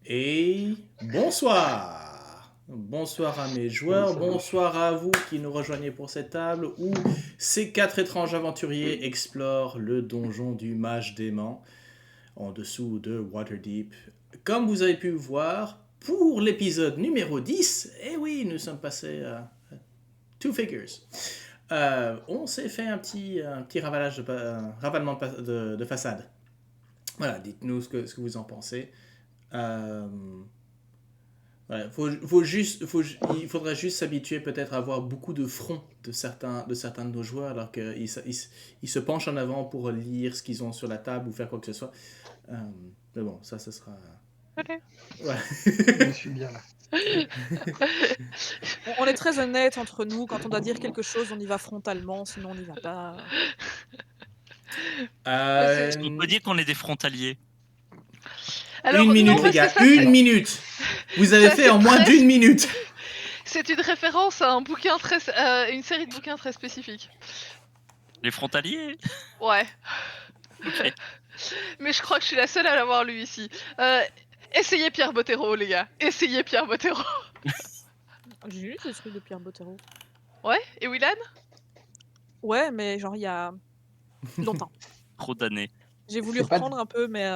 Et bonsoir! Bonsoir à mes Salut, joueurs, salut. bonsoir à vous qui nous rejoignez pour cette table où ces quatre étranges aventuriers explorent le donjon du mage dément en dessous de Waterdeep. Comme vous avez pu voir, pour l'épisode numéro 10, eh oui, nous sommes passés à Two Figures. On s'est fait un petit ravalage ravalement de façade. Voilà, dites-nous ce que vous en pensez. Euh, Ouais, il faudrait juste s'habituer peut-être à avoir beaucoup de fronts de certains de nos joueurs alors qu'ils se penchent en avant pour lire ce qu'ils ont sur la table ou faire quoi que ce soit. Euh, mais bon, ça, ce sera... Ok. Ouais. Je suis bien là. On est très honnête entre nous, quand on doit dire quelque chose, on y va frontalement, sinon on n'y va pas. On peut dire qu'on est des frontaliers. Alors, Une minute, non, les parce que gars, ça, une c'est- minute. Vous avez ça, fait c'est en moins très- d'une minute. C'est une référence à un bouquin une série de bouquins très spécifique. Les frontaliers. Ouais. Ok. Mais je crois que je suis la seule à l'avoir lu ici. Essayez Pierre Bottero, les gars. Essayez Pierre Bottero. J'ai lu ce truc de Pierre Bottero. Ouais, et Willan? Ouais, mais genre il y a longtemps. Trop d'années. J'ai voulu C'est pas reprendre un peu, mais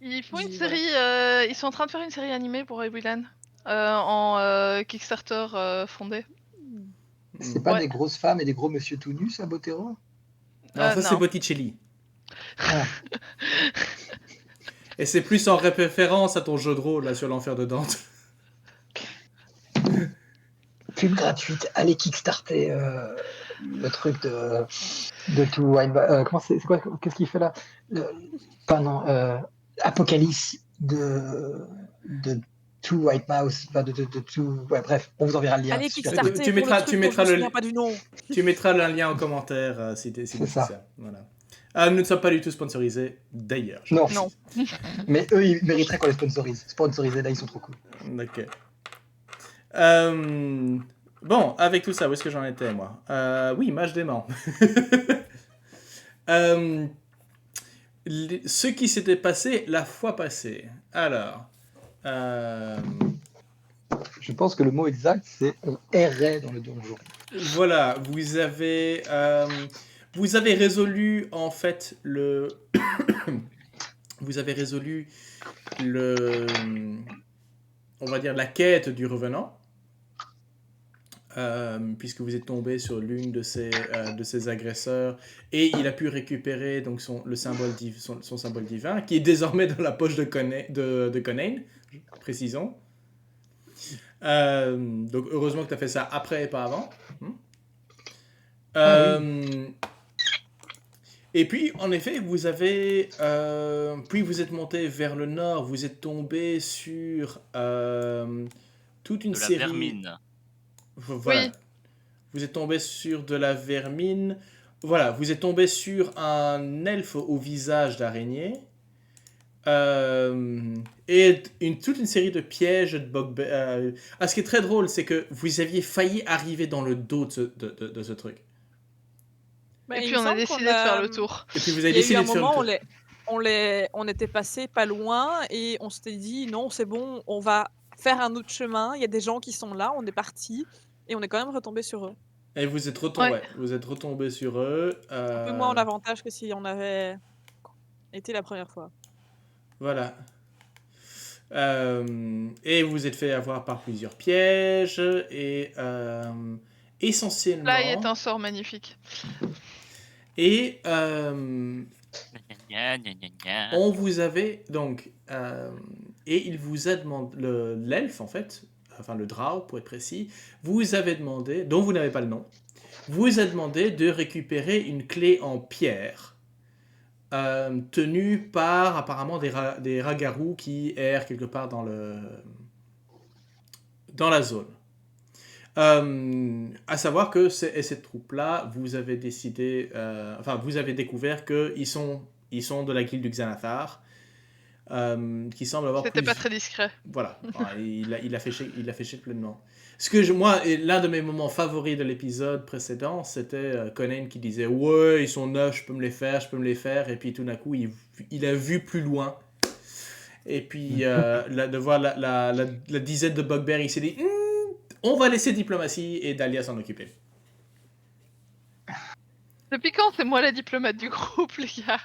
Ils font une Voilà. série, ils sont en train de faire une série animée pour Willan. En Kickstarter fondé. C'est pas Ouais. des grosses femmes et des gros monsieur tout nus, ça, Botero? Non, ça c'est non. Botticelli. Ah, Et c'est plus en référence à ton jeu de rôle là sur l'enfer de Dante. pub gratuite. Allez Kickstarter le truc de Two White comment c'est quoi? Qu'est-ce qu'il fait là? Pas non. Apocalypse de Two White Mouse. Enfin, de Two. Ouais, bref, on vous enverra le lien. allez Super Kickstarter Tu pour mettras- le tu truc dont mettras je le me souviens li- pas du nom. Tu mettras le lien en commentaire si C'est nécessaire. ça. Voilà. Nous ne sommes pas du tout sponsorisés, d'ailleurs. je Non. précise. Non. Mais eux, ils mériteraient qu'on les sponsorise. Sponsorisés, là, ils sont trop cool. Ok. Bon, avec tout ça, où est-ce que j'en étais, moi Oui, mage dément. Ce qui s'était passé la fois passée. Alors... Je pense que le mot exact, c'est on errait dans le donjon. Voilà, vous avez résolu en fait vous avez résolu on va dire la quête du revenant, puisque vous êtes tombé sur l'une de ses agresseurs et il a pu récupérer donc son symbole divin qui est désormais dans la poche de Conan, précisons. Donc heureusement que tu as fait ça après et pas avant. Et puis, en effet, vous avez... puis vous êtes monté vers le nord, vous êtes tombé sur toute une De la série... vermine. Voilà. Oui. Vous êtes tombé sur de la vermine. Voilà, vous êtes tombé sur un elfe au visage d'araignée. Et toute une série de pièges de bugbears. Ce qui est très drôle, c'est que vous aviez failli arriver dans le dos de ce truc. Bah, Et il puis me on a semble décidé qu'on de faire le tour. Et puis vous Il avez y a eu décidé un de faire moment, le tour. on était passé pas loin et on s'était dit non, c'est bon, on va faire un autre chemin. Il y a des gens qui sont là, on est parti et on est quand même retombé sur eux. Et vous êtes retombé, Ouais. vous êtes retombé sur eux. Un peu moins en avantage que si on avait été la première fois. Voilà. Et vous êtes fait avoir par plusieurs pièges et essentiellement. Là, il est un sort magnifique. Et Gna, gna, gna, gna. on vous avait donc et il vous a demandé l'elfe en fait, enfin le drow pour être précis, vous avez demandé, dont vous n'avez pas le nom, vous a demandé de récupérer une clé en pierre tenue par apparemment des ragarous qui errent quelque part dans la zone. À savoir que cette troupe-là, vous avez décidé, vous avez découvert qu'ils sont de la guilde du Xanathar, qui semble avoir C'était plus... pas très discret. Voilà, il a fait chier pleinement. Ce que moi, l'un de mes moments favoris de l'épisode précédent, c'était Conan qui disait « Ouais, ils sont neufs, je peux me les faire », et puis tout d'un coup, il a vu plus loin. Et puis, de voir la dizaine de bugbears, il s'est dit on va laisser diplomatie et Dahlia s'en occuper. Depuis quand c'est moi la diplomate du groupe, les gars?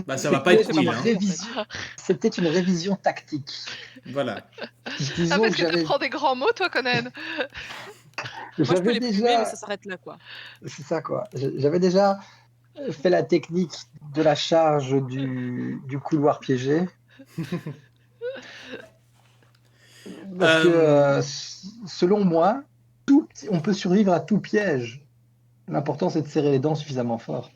Bah, ça va pas être C'était Quill, une hein. C'était une révision tactique. Voilà. Disons Parce que que tu prends des grands mots, toi, Conan. Moi, je peux j'avais les plumer, déjà, mais ça s'arrête là, quoi. c'est ça quoi. J'avais déjà fait la technique de la charge du couloir piégé. Parce que selon moi, on peut survivre à tout piège. L'important c'est de serrer les dents suffisamment fort.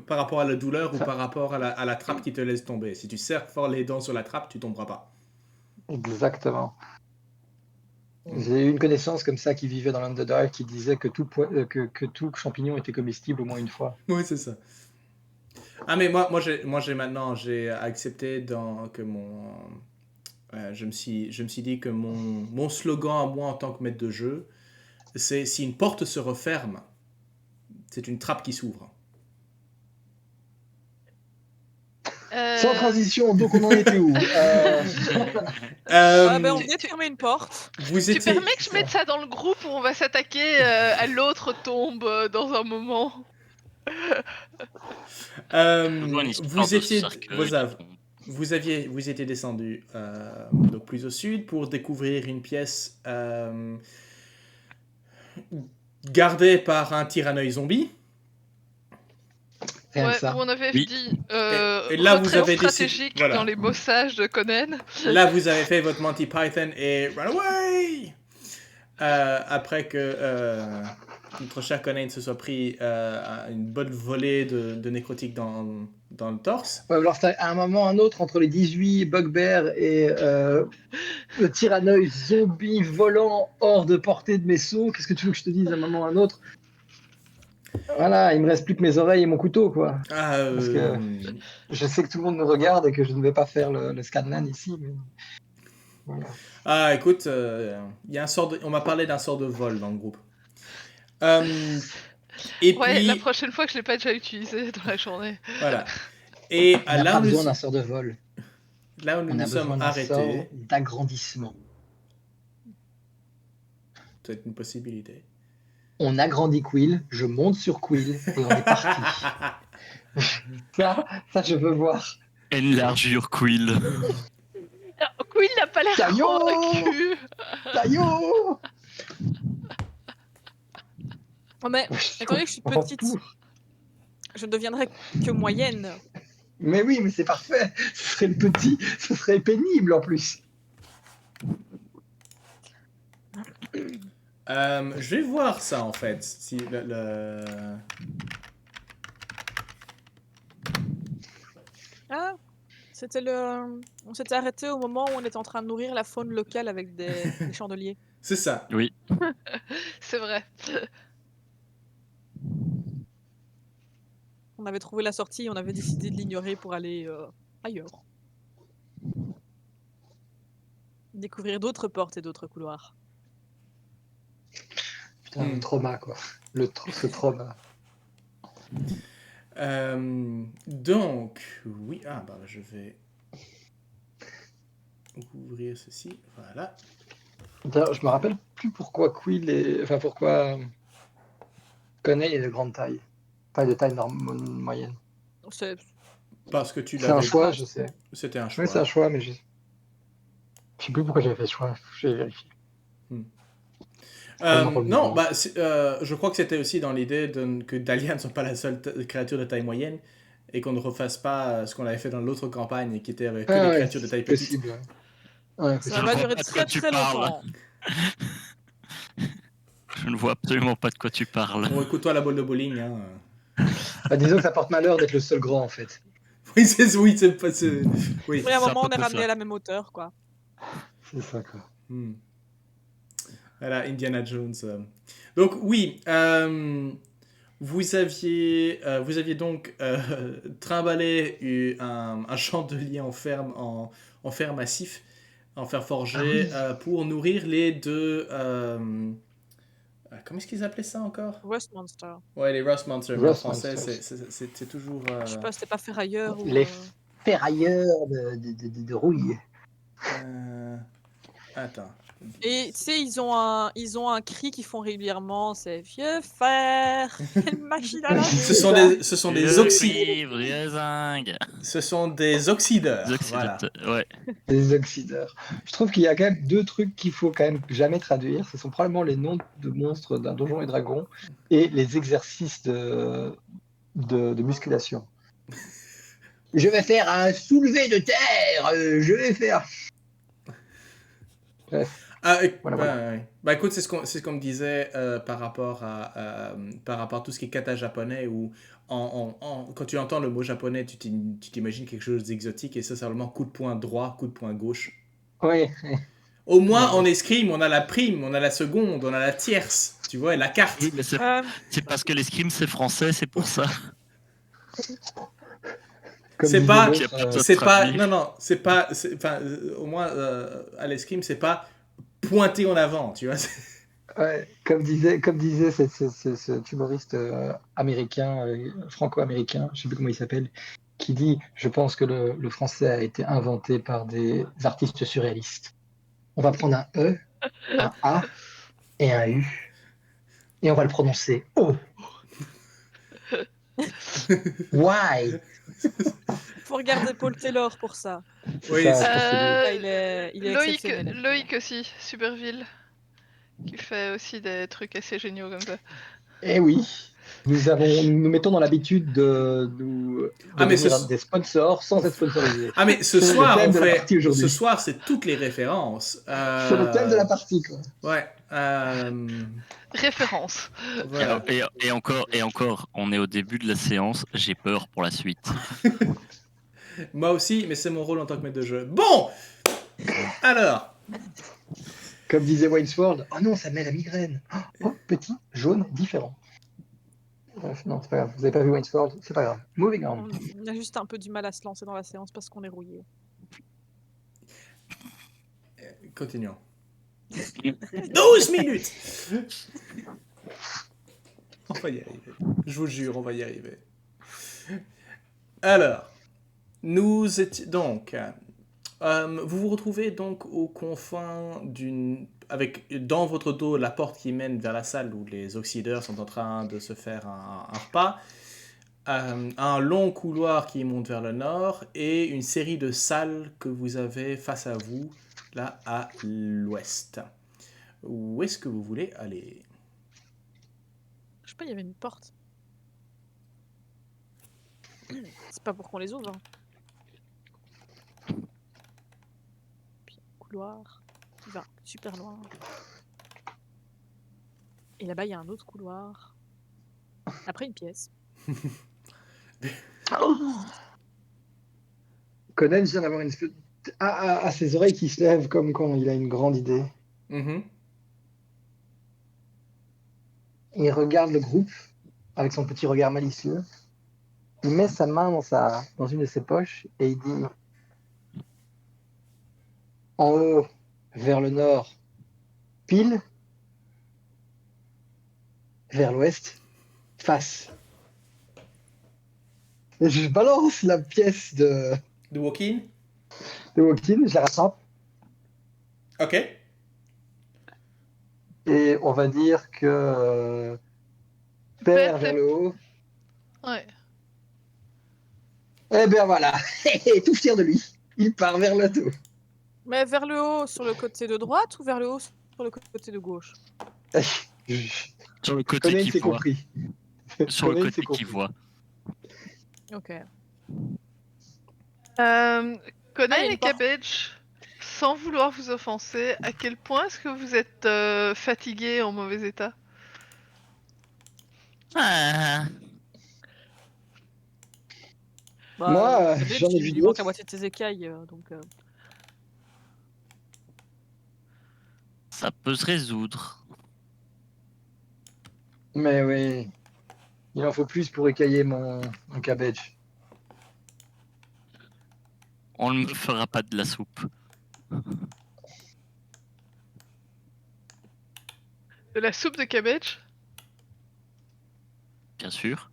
Par rapport à la douleur ou Ça- par rapport à la trappe qui te laisse tomber. Si tu serres fort les dents sur la trappe, tu tomberas pas. Exactement. J'ai eu une connaissance comme ça qui vivait dans l'Underdark qui disait que que tout champignon était comestible au moins une fois. Oui, c'est ça. Ah, mais moi j'ai maintenant, j'ai accepté que mon... je me suis dit que mon slogan à moi en tant que maître de jeu, c'est si une porte se referme, c'est une trappe qui s'ouvre. Sans transition, donc on en était où Ah, ben, on vient de fermer une porte. Vous Tu étiez... permets que je mette ça dans le groupe où on va s'attaquer à l'autre tombe dans un moment? Euh, Une histoire vous de étiez... cercueil Vosav, qui tombe. vous étiez descendu donc plus au sud pour découvrir une pièce gardée par un tyranneuil zombie. Rien que Ouais, ça. où on avait Oui. dit Et là, vous retrait avez décidé- stratégique voilà. dans les bossages de Conan. Là, vous avez fait votre Monty Python et run away après que notre cher Conan se soit pris une bonne volée de nécrotiques dans le torse. Ouais, alors à un moment ou un autre, entre les 18 bugbears et le tyranneuil zombie volant hors de portée de mes sauts, qu'est-ce que tu veux que je te dise à un moment ou un autre? Voilà, il me reste plus que mes oreilles et mon couteau, quoi. Parce que je sais que tout le monde me regarde et que je ne vais pas faire le scanlan ici. Mais... Voilà. Ah, écoute, il y a on m'a parlé d'un sort de vol dans le groupe. Et Ouais, puis, la prochaine fois que je l'ai pas déjà utilisé dans la journée. voilà. Et On n'a là pas où nous, besoin d'un sort de vol. là où nous On a nous sommes besoin d'un arrêtés, sort d'agrandissement. c'est une possibilité. On agrandit Quill, je monte sur Quill et on est parti. ça, je veux voir. Enlargure Quill. Quill n'a pas l'air Caillot convaincu. Taillot Oh, mais étant donné que je suis petite, je ne deviendrai que moyenne. Mais oui, mais c'est parfait. Ce serait le petit, ce serait pénible en plus. Je vais voir ça en fait. Si Ah, c'était on s'était arrêté au moment où on était en train de nourrir la faune locale avec des chandeliers. C'est ça. Oui. C'est vrai. On avait trouvé la sortie et on avait décidé de l'ignorer pour aller ailleurs. Découvrir d'autres portes et d'autres couloirs. Putain, le trauma, quoi. Ce trauma. Donc, oui. Ah, bah, je vais ouvrir ceci. Voilà. D'ailleurs, je me rappelle plus pourquoi Quill est. Enfin, pourquoi Conan est de grande taille. Pas de taille moyenne. C'est Parce que tu C'est un l'avais. choix, je sais. C'était un choix. Oui, c'est un choix, mais je sais plus pourquoi j'avais fait ce choix. Je vais vérifier. Non, bah, je crois que c'était aussi dans l'idée que Dahlia ne soit pas la seule créature de taille moyenne et qu'on ne refasse pas ce qu'on avait fait dans l'autre campagne qui était avec que les créatures de taille petite. possible. Ouais, Ça Je va vois durer pas de très quoi tu très parles. longtemps. Je ne vois absolument pas de quoi tu parles. Bon, écoute-toi la balle de bowling. Hein. Bah, disons que ça porte malheur d'être le seul grand en fait. Oui, c'est pas. Oui. Oui, à un c'est un moment, on peu est ramené ça. à la même hauteur, quoi. C'est ça, quoi. Voilà, Indiana Jones. Donc, oui. Vous aviez donc trimballé un chandelier en fer massif, en fer forgé, pour nourrir les deux Comment est-ce qu'ils appelaient ça encore? Westminster. Ouais, les Rust Monsters, mais en Rust français, Monsters. c'est toujours... Je sais pas, c'était pas ferrailleur ou. Les ferrailleurs de rouille. Attends. Et tu sais, ils ont un cri qu'ils font régulièrement, c'est vieux fer, quelle machine à laver. Ce sont des Vieux oxydeurs. cuivre, vieux zinc. Ce sont des oxydeurs. Des Voilà. oxydateurs, ouais. Les oxydeurs. Je trouve qu'il y a quand même 2 trucs qu'il faut quand même jamais traduire. Ce sont probablement les noms de monstres d'un Donjon et Dragon et les exercices de musculation. Je vais faire un soulevé de terre. Je vais faire. Bref. Voilà. Bah écoute, c'est ce qu'on me disait par rapport à tout ce qui est kata japonais où quand tu entends le mot japonais, tu t'imagines quelque chose d'exotique et ça, c'est vraiment coup de poing droit, coup de poing gauche. Oui. Au moins, en escrime, on a la prime, on a la seconde, on a la tierce, tu vois, et la carte. Oui, mais c'est parce que l'escrime c'est français, c'est pour ça. Comme C'est disait pas, l'autre, c'est pas, traduire. non, c'est pas, enfin, au moins à l'escrime, c'est pas pointé en avant, tu vois. ouais, comme disait cet humoriste américain, franco-américain, je sais plus comment il s'appelle, qui dit: je pense que le français a été inventé par des artistes surréalistes. On va prendre un E, un A et un U, et on va le prononcer O. Why? Faut regarder Paul Taylor pour ça. Oui, Ça, c'est- je pense que Là, il est Loïc, exceptionnel. Loïc aussi, Superville, qui fait aussi des trucs assez géniaux comme ça. Eh oui, nous mettons dans l'habitude de Ah, mais devenir des sponsors sans être sponsorisés. Ah mais ce C'est le soir thème on de la fait, partie aujourd'hui. ce soir c'est toutes les références. C'est le thème de la partie, quoi. Ouais. Référence. Voilà. Et encore, on est au début de la séance, j'ai peur pour la suite. Moi aussi, mais c'est mon rôle en tant que maître de jeu. Bon. Alors. Comme disait Wainsford, oh non, ça met la migraine. Oh, petit, jaune, différent. Bref, non, c'est pas grave. Vous avez pas vu Wainsford, c'est pas grave. Moving on. On a juste un peu du mal à se lancer dans la séance parce qu'on est rouillé. Continuons. 12 minutes. On va y arriver. Je vous jure, on va y arriver. Alors, nous étions donc. Vous vous retrouvez donc aux confins avec dans votre dos la porte qui mène vers la salle où les oxydeurs sont en train de se faire un repas. Un long couloir qui monte vers le nord et une série de salles que vous avez face à vous, là à l'ouest. Où est-ce que vous voulez aller? Je sais pas, il y avait une porte. C'est pas pour qu'on les ouvre. Hein. Puis un couloir qui va super loin. Et là-bas, il y a un autre couloir. Après, une pièce. Conan vient d'avoir une espèce à ses oreilles qui se lèvent comme quand il a une grande idée. Mhm. Il regarde le groupe avec son petit regard malicieux. Il met sa main dans une de ses poches et il dit: en haut, vers le nord, pile, vers l'ouest, face. Et je balance la pièce de De walk-in? Walking, je la rattrape Ok. et on va dire que père vers le haut. Ouais. Eh bien voilà, tout fier de lui. Il part vers le haut. Mais vers le haut sur le côté de droite ou vers le haut sur le côté de gauche? Sur le côté Conan qui s'est voit. compris. Sur le Conan côté s'est qui compris. voit. Ok. Conan il y a une et porte. Cabbage, sans vouloir vous offenser, à quel point est-ce que vous êtes fatigués, en mauvais état? Ah, Bah, Moi, Cabbage, j'en ai vu il lui manque d'autres. la moitié de ses écailles, donc. ça peut se résoudre. Mais oui, il en faut plus pour écailler mon cabbage. On ne me fera pas de la soupe. De la soupe de cabbage? Bien sûr.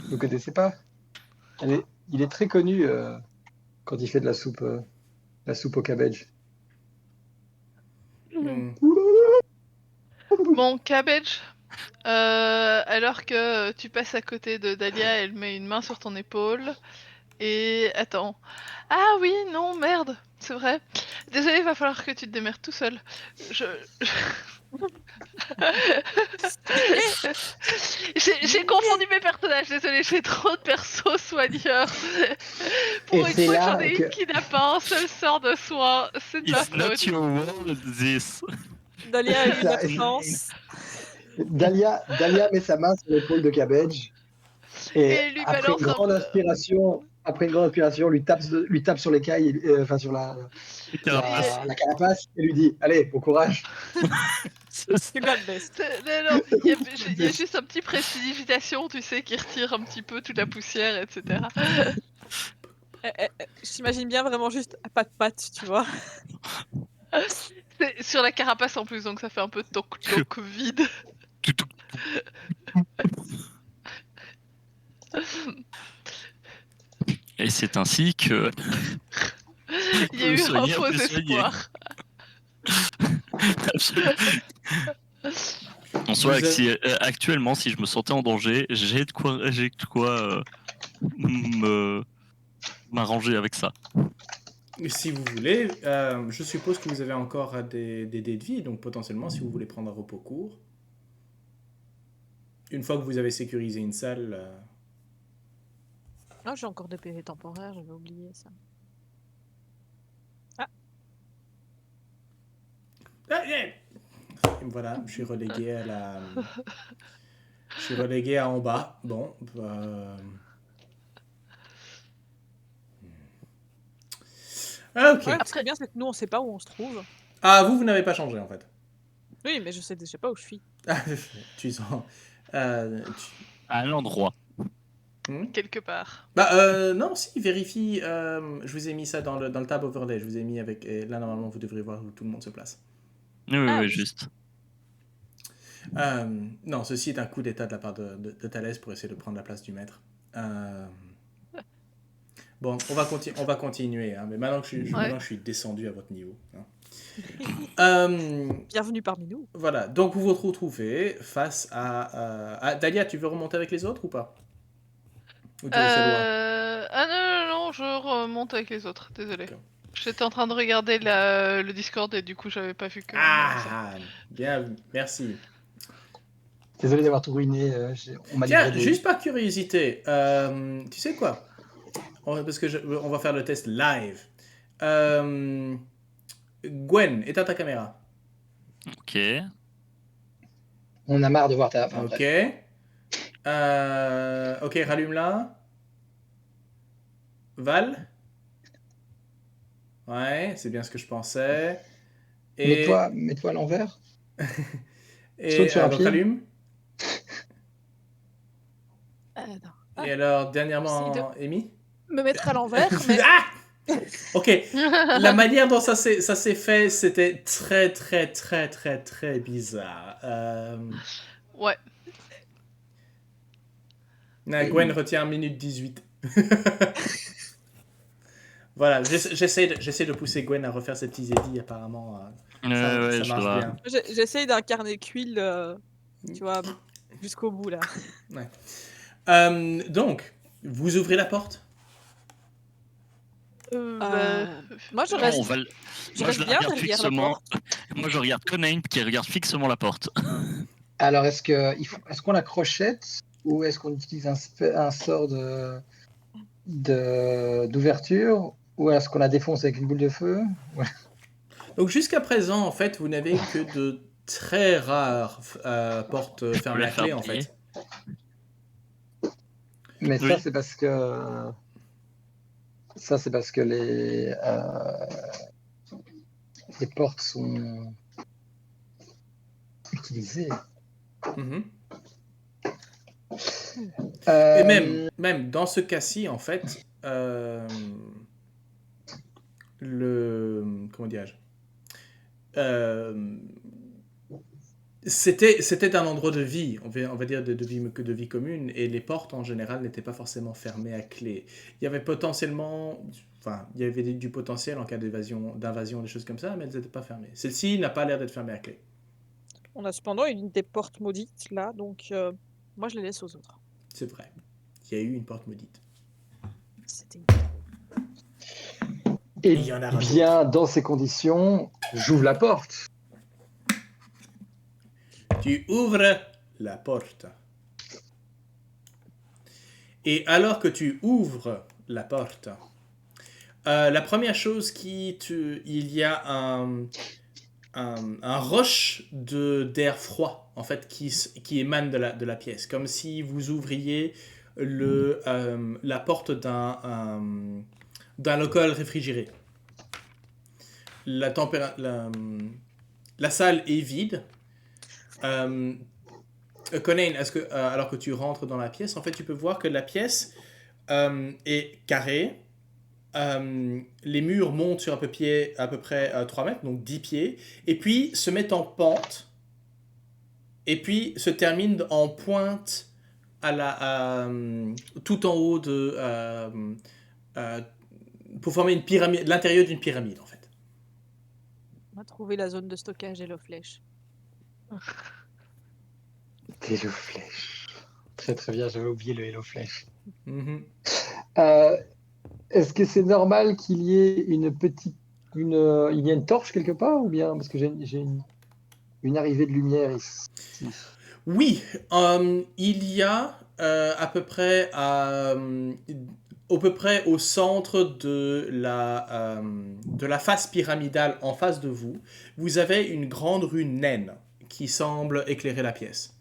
Vous connaissez pas? Il est très connu quand il fait de la soupe au cabbage. Hmm. Mon cabbage, alors que tu passes à côté de Dahlia, elle met une main sur ton épaule. Et attends. Ah oui, non, merde, c'est vrai. Désolé, il va falloir que tu te démerdes tout seul. Je... j'ai confondu mes personnages, désolé, j'ai trop de persos soigneurs. Pour Et une c'est fois que là j'en ai que une qui n'a pas un seul sort de soin, c'est de ma It's not faute. your world, this. Dahlia a eu une Ça, absence. Dahlia met sa main sur l'épaule de Cabbage et Et lui balance un peu. après une grande inspiration, lui tape sur l'écaille, enfin sur la carapace et lui dit allez, bon courage. You got this. Non, il y a juste un petit prestidigitation, tu sais, qui retire un petit peu toute la poussière, etc. Je t'imagine bien vraiment juste à pas de pattes, tu vois. C'est sur la carapace en plus, donc ça fait un peu toc-toc vide. Et c'est ainsi que Il y a le eu un soigneur faux peut soigner. espoir. En soi, Vous avez- actuellement, si je me sentais en danger, j'ai de quoi m'arranger avec ça. Si vous voulez, je suppose que vous avez encore des dés de vie, donc potentiellement, si vous voulez prendre un repos court, une fois que vous avez sécurisé une salle, Ah, j'ai encore des PV temporaires, j'avais oublié ça. Ah, yeah. Et voilà, je suis relégué je suis relégué à en bas. Bon, ok. Ouais, ce qui est bien, c'est que nous, on sait pas où on se trouve. Ah, vous n'avez pas changé en fait. Oui, mais je sais pas où je suis. Tu sens. À l'endroit. Quelque part. Bah, non, si, vérifie. Je vous ai mis ça dans le tab overlay. Je vous ai mis avec. Et là, normalement, vous devrez voir où tout le monde se place. Oui, Ah, oui, oui. juste. Non, ceci est un coup d'état de la part de Thalès pour essayer de prendre la place du maître. Bon, on va continuer, hein, mais maintenant que je suis descendu à votre niveau. Hein. Bienvenue parmi nous. Voilà, donc vous vous retrouvez face à Dahlia, tu veux remonter avec les autres ou pas? Ou tu restes loin? Ah non, je remonte avec les autres, désolé. D'accord. J'étais en train de regarder le Discord et du coup j'avais pas vu que... Ah, bien, merci. Désolé d'avoir tout ruiné. On m'a Tiens, livré des. juste par curiosité, tu sais quoi? Parce que on va faire le test live. Gwen, éteins ta caméra. Ok. On a marre de voir ta. Enfin, Ok. bref. Ok, rallume-la. Val? Ouais, c'est bien ce que je pensais. Et, Mets-toi à l'envers. et saute sur un donc pied. rallume. Non. Et alors, dernièrement, Merci Amy? Me mettre à l'envers, mais Ah! Ok, la manière dont ça s'est fait, c'était très, très, très, très, très bizarre. Ouais. Gwen retient 1 minute 18. Voilà, j'essaie de pousser Gwen à refaire ses petits édits, apparemment. Ça je marche dois. bien. j'essaye d'incarner Quill, tu vois, jusqu'au bout là. Donc, vous ouvrez la porte? Moi, je Non, reste, je la bien regarde derrière la fixement. porte. Moi, je regarde Conan qui regarde fixement la porte. Alors, est-ce qu'on la crochette ou est-ce qu'on utilise un sort d'ouverture ou est-ce qu'on la défonce avec une boule de feu? Ouais. Donc, jusqu'à présent, en fait, vous n'avez que de très rares portes fermées à clé, en fait. Mais Oui. ça, c'est parce que les portes sont utilisées. Mhm. Euh, Et même dans ce cas-ci, en fait, comment dirais-je, C'était un endroit de vie, on va dire de vie commune, et les portes en général n'étaient pas forcément fermées à clé. Il y avait potentiellement, il y avait du potentiel en cas d'invasion, des choses comme ça, mais elles n'étaient pas fermées. Celle-ci n'a pas l'air d'être fermée à clé. On a cependant une des portes maudites là, donc moi je les laisse aux autres. C'est vrai. Il y a eu une porte maudite. C'était Et Il y en aura bien, dans ces conditions, j'ouvre la porte. Tu ouvres la porte. Et alors que tu ouvres la porte, la première chose il y a un rush d'air froid en fait qui émane de la pièce, comme si vous ouvriez la porte d'un local réfrigéré. La salle est vide. Conan, alors que tu rentres dans la pièce, en fait, tu peux voir que la pièce est carrée. Les murs montent sur à peu près 3 mètres, donc 10 pieds, et puis se mettent en pente, et puis se terminent en pointe tout en haut pour former une pyramide, l'intérieur d'une pyramide, en fait. On a trouvé la zone de stockage Hello Flèche. Hello Flèche. Très très bien, j'avais oublié le Hello Flèche. Mm-hmm. Est-ce que c'est normal qu'il y ait il y a une torche quelque part ou bien parce que j'ai une arrivée de lumière ici. Oui, il y a à peu près au centre de la face pyramidale en face de vous, vous avez une grande rue naine qui semble éclairer la pièce.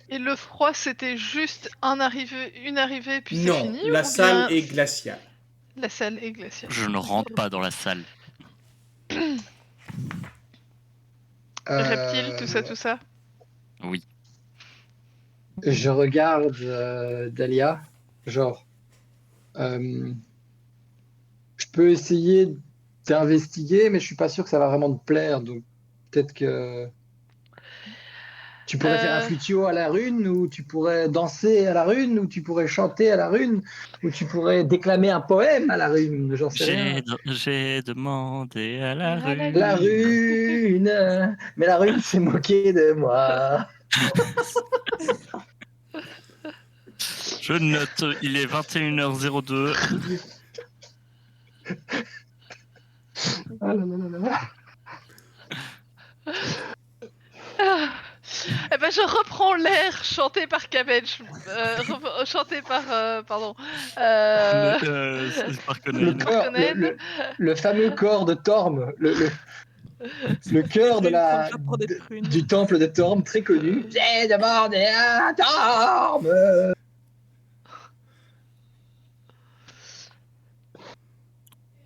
Et le froid, c'était juste une arrivée, puis c'est Non, fini la ou salle bien est glaciale. La salle est glaciale. Je ne rentre pas dans la salle. Reptiles, tout ça. Oui. Je regarde Dahlia, genre, je peux essayer d'investiguer, mais je suis pas sûr que ça va vraiment te plaire, donc peut-être que tu pourrais faire un flutio à la rune, ou tu pourrais danser à la rune, ou tu pourrais chanter à la rune, ou tu pourrais déclamer un poème à la rune, j'en sais rien. J'ai demandé à la rue. La rune, mais la rune s'est moquée de moi. Je note, il est 21h02. Ah là là là là. Eh ben, je reprends l'air chanté par Cabbage. Chanté par. Pardon. C'est par Conan. Le fameux corps de Torm, le cœur du temple de Torm, très connu. J'ai demandé à Torm.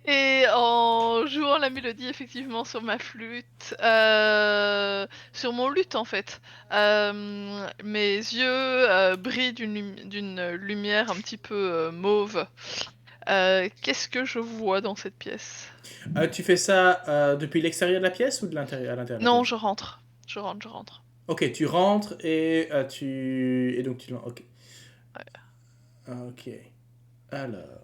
Et en jouant la mélodie effectivement sur ma flûte, sur mon luth en fait, mes yeux brillent d'une lumière un petit peu mauve. Qu'est-ce que je vois dans cette pièce? Tu fais ça depuis l'extérieur de la pièce ou de l'intérieur, à l'intérieur de la Non, pièce? je rentre. Je rentre. Ok, tu rentres et donc tu... Ok. Ouais. Ok. Alors...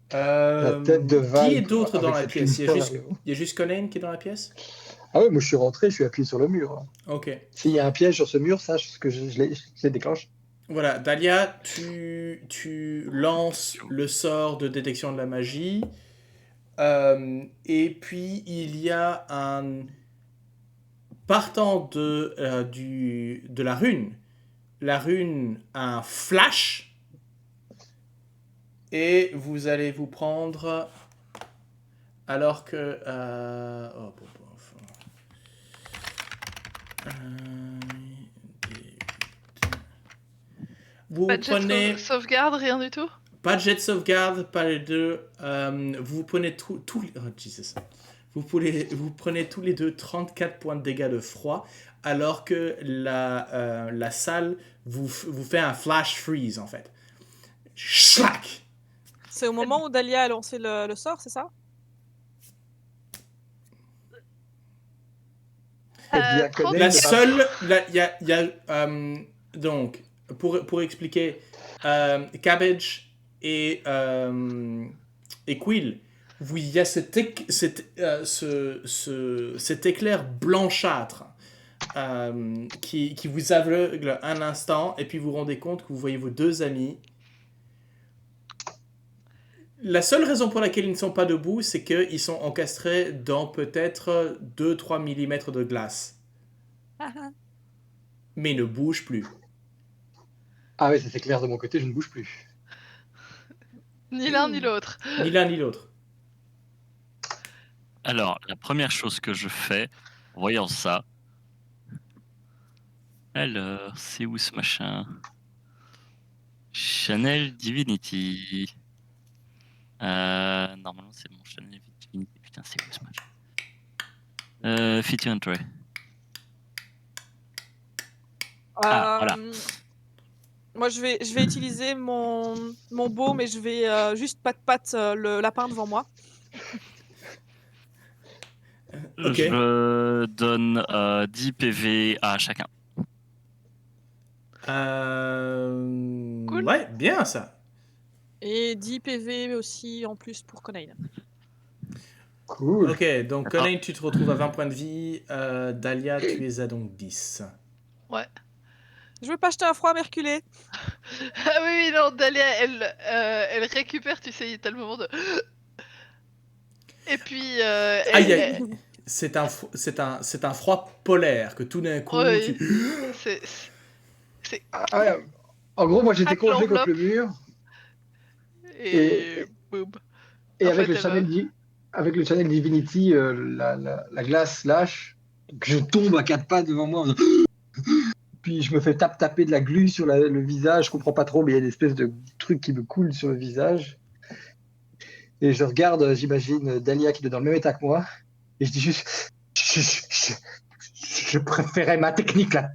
La tête de Val. Qui est d'autre dans la cette pièce? lumière. Il y a juste Conan qui est dans la pièce? Ah ouais, moi je suis rentré, je suis appuyé sur le mur. Ok. S'il y a un piège sur ce mur, sache que je l'ai déclenché. Voilà, Dahlia, tu lances le sort de détection de la magie. Et puis, il y a partant de la rune a un flash. Et vous allez vous prendre... Alors que... vous Pas de prenez... jet de sauvegarde, rien du tout? Pas de jet de sauvegarde, pas les deux. Vous prenez Vous prenez tous les deux 34 points de dégâts de froid, alors que la salle vous fait un flash freeze, en fait. Schlack! C'est au moment où Dahlia a lancé le sort, c'est ça? Dahlia 30 connaît, La il y a- seule, donc, pour expliquer, Cabbage et Quill, il y a cet éclair blanchâtre qui vous aveugle un instant, et puis vous vous rendez compte que vous voyez vos deux amis. La seule raison pour laquelle ils ne sont pas debout, c'est qu'ils sont encastrés dans peut-être 2-3 mm de glace, mais ils ne bougent plus. Ah ouais, ça c'est clair de mon côté, je ne bouge plus. Ni l'un ni l'autre. Ni l'un ni l'autre. Alors, la première chose que je fais, en voyant ça. Alors, c'est où ce machin? Channel Divinity. Normalement, c'est mon Channel Divinity. Putain, c'est où ce machin? Feature Entry. Voilà. Moi, je vais utiliser mon beau, mais je vais juste pat le lapin devant moi. Ok. Je donne 10 PV à chacun. Cool. Ouais, bien ça. Et 10 PV aussi en plus pour Conain. Cool. Ok, donc D'accord. Conan, tu te retrouves à 20 points de vie. Dahlia, tu es à donc 10. Je veux pas jeter un froid merculé. Ah oui, non, Dahlia, elle récupère, tu sais, il y a le moment de... Et puis, Aïe, aïe. C'est un froid polaire que tout d'un coup, Ouais. tu... c'est... Ah ouais, en gros, moi j'étais Craque collé contre l'enveloppe. le mur Et... boum. et En avec fait, le elle channel, avec le channel Divinity, la glace lâche. Donc, je tombe à quatre pattes devant moi. Puis je me fais taper de la glu sur le visage. Je comprends pas trop, mais il y a une espèce de truc qui me coule sur le visage. Et je regarde, j'imagine Dahlia qui est dans le même état que moi. Et je dis juste, je préférais ma technique là.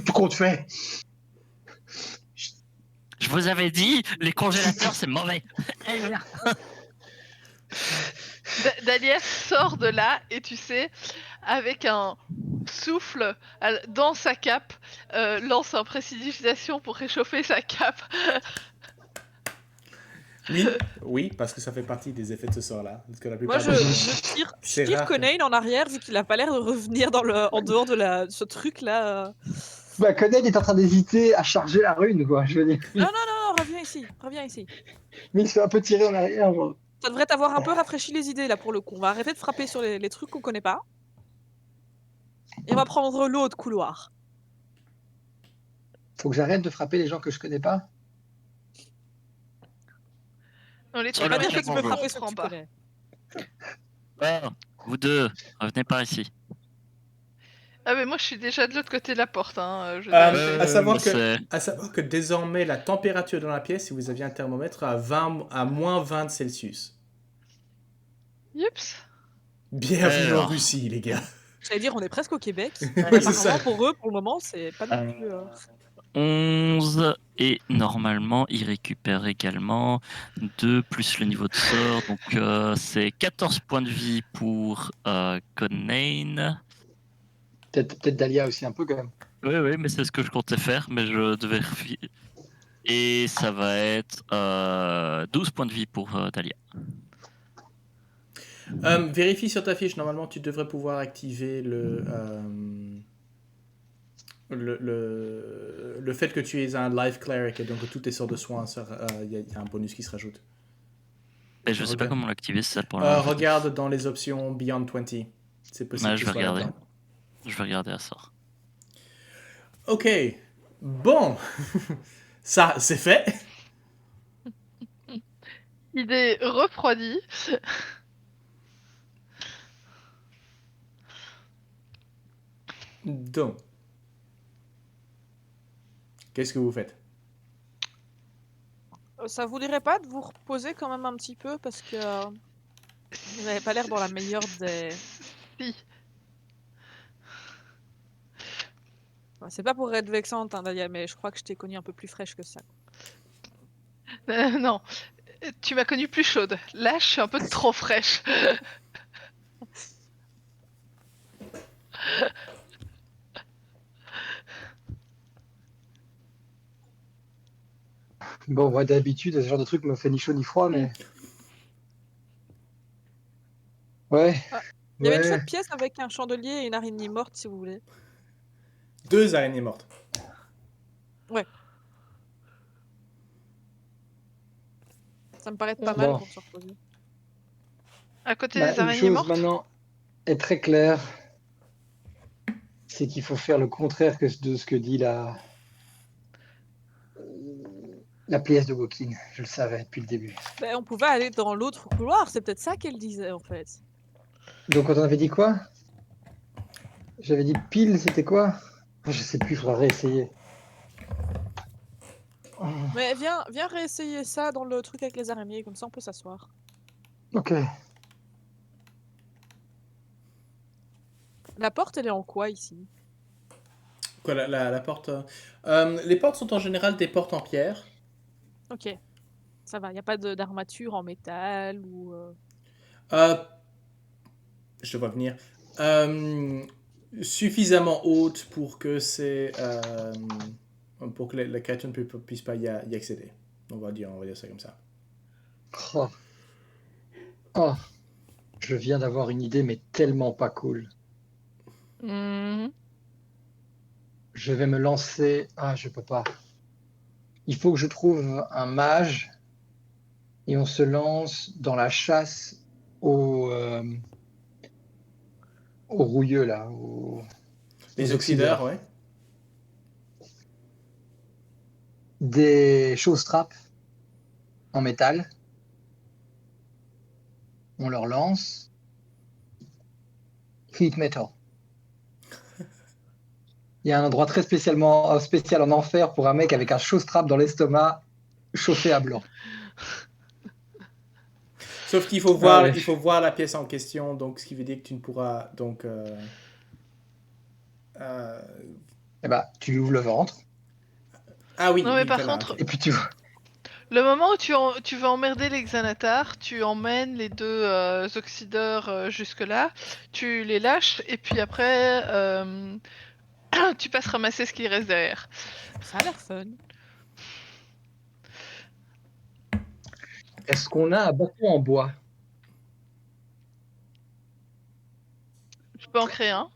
Tout compte fait. Je vous avais dit, les congélateurs, c'est mauvais. Eh, voilà. Dahlia sort de là, et tu sais, avec un souffle dans sa cape, lance un précipitation pour réchauffer sa cape. Oui, parce que ça fait partie des effets de ce sort-là. Parce que la Moi, plupart des gens... je C'est tire rare. Conain en arrière vu qu'il a pas l'air de revenir en dehors de ce truc-là. Bah, Conan est en train d'hésiter à charger la rune, quoi. Je veux dire. Non, reviens ici. Mais il se fait un peu tirer en arrière. Genre. Ça devrait t'avoir un peu rafraîchi les idées là pour le coup. On va arrêter de frapper sur les trucs qu'on connaît pas. Et on va prendre l'autre couloir. Faut que j'arrête de frapper les gens que je connais pas. Non, les Ça Ça trucs veut va dire qu'on que tu peux bonjour. frapper sur que tu pas. connais. Oh, vous deux, revenez par ici. Ah mais moi je suis déjà de l'autre côté de la porte, hein. Je À veux dire, savoir c'est- à savoir que désormais, la température dans la pièce, si vous aviez un thermomètre, à moins 20 Celsius. Youps. Bienvenue en Alors. Russie, les gars. J'allais dire, on est presque au Québec. Oui, Apparemment, c'est ça. pour eux, pour le moment, c'est pas non plus. 11 et normalement il récupère également 2 plus le niveau de sort, donc c'est 14 points de vie pour Conan. Peut-être Dahlia aussi un peu quand même. Oui, mais c'est ce que je comptais faire, mais je devais et ça va être 12 points de vie pour Dahlia. Vérifie sur ta fiche, normalement tu devrais pouvoir activer le fait que tu es un life cleric et donc que tous tes sorts de soins, il y a un bonus qui se rajoute. Et je sais pas Regarde. comment l'activer ça pour le moment. Regarde dans les options Beyond 20. C'est possible Ouais, que je ce vais soit regarder. là-dedans. Je vais regarder à sort. Ok, bon, ça c'est fait. Idée refroidie. Donc, qu'est-ce que vous faites? Ça vous dirait pas de vous reposer quand même un petit peu parce que vous n'avez pas l'air dans la meilleure des. Si. Ouais, c'est pas pour être vexante, hein, Dahlia, mais je crois que je t'ai connue un peu plus fraîche que ça. Non. Tu m'as connue plus chaude. Là, je suis un peu trop fraîche. Bon, moi d'habitude, ce genre de truc me fait ni chaud ni froid, mais. Ouais. Ah, Il y avait une Ouais. chouette pièce avec un chandelier et une araignée morte, si vous voulez. 2 araignées mortes. Ça me paraît pas On- mal Bon. pour se reposer. À côté Bah, des une araignées chose mortes. maintenant est très claire, c'est qu'il faut faire le contraire de ce que dit la pièce de Woking. Je le savais depuis le début. Ben, on pouvait aller dans l'autre couloir, c'est peut-être ça qu'elle disait en fait. Donc, on avait dit quoi? J'avais dit pile, c'était quoi? Je sais plus, il faudra réessayer. Mais viens réessayer ça dans le truc avec les araignées, comme ça on peut s'asseoir. Ok. La porte, elle est en quoi ici? Quoi, la porte les portes sont en général des portes en pierre. Ok, ça va, y a pas d'armature en métal ou... Euh, je te vois venir. Suffisamment haute pour que pour que la créature ne puisse pas y accéder. On va dire ça comme ça. Oh. Oh. Je viens d'avoir une idée, mais tellement pas cool. Mhm. Je vais me lancer. Ah, je peux pas. Il faut que je trouve un mage et on se lance dans la chasse aux rouilleux, là, Les aux oxydeurs, ouais. Des choses trappes en métal. On leur lance. Heat metal. Il y a un endroit très spécial en enfer pour un mec avec un showstrap dans l'estomac chauffé à blanc. Sauf qu'il Ah ouais. il faut voir la pièce en question, donc ce qui veut dire que tu ne pourras donc. Euh, Eh ben, tu lui ouvres le ventre Ah oui, Non, mais oui, par voilà, contre, ok. et puis tu. le moment où tu veux emmerder les Xanatar, tu emmènes les deux oxydeurs jusque-là, tu les lâches, et puis après, tu passes ramasser ce qui reste derrière. Ça a l'air fun. Est-ce qu'on a un bâton en bois? Je peux en créer un.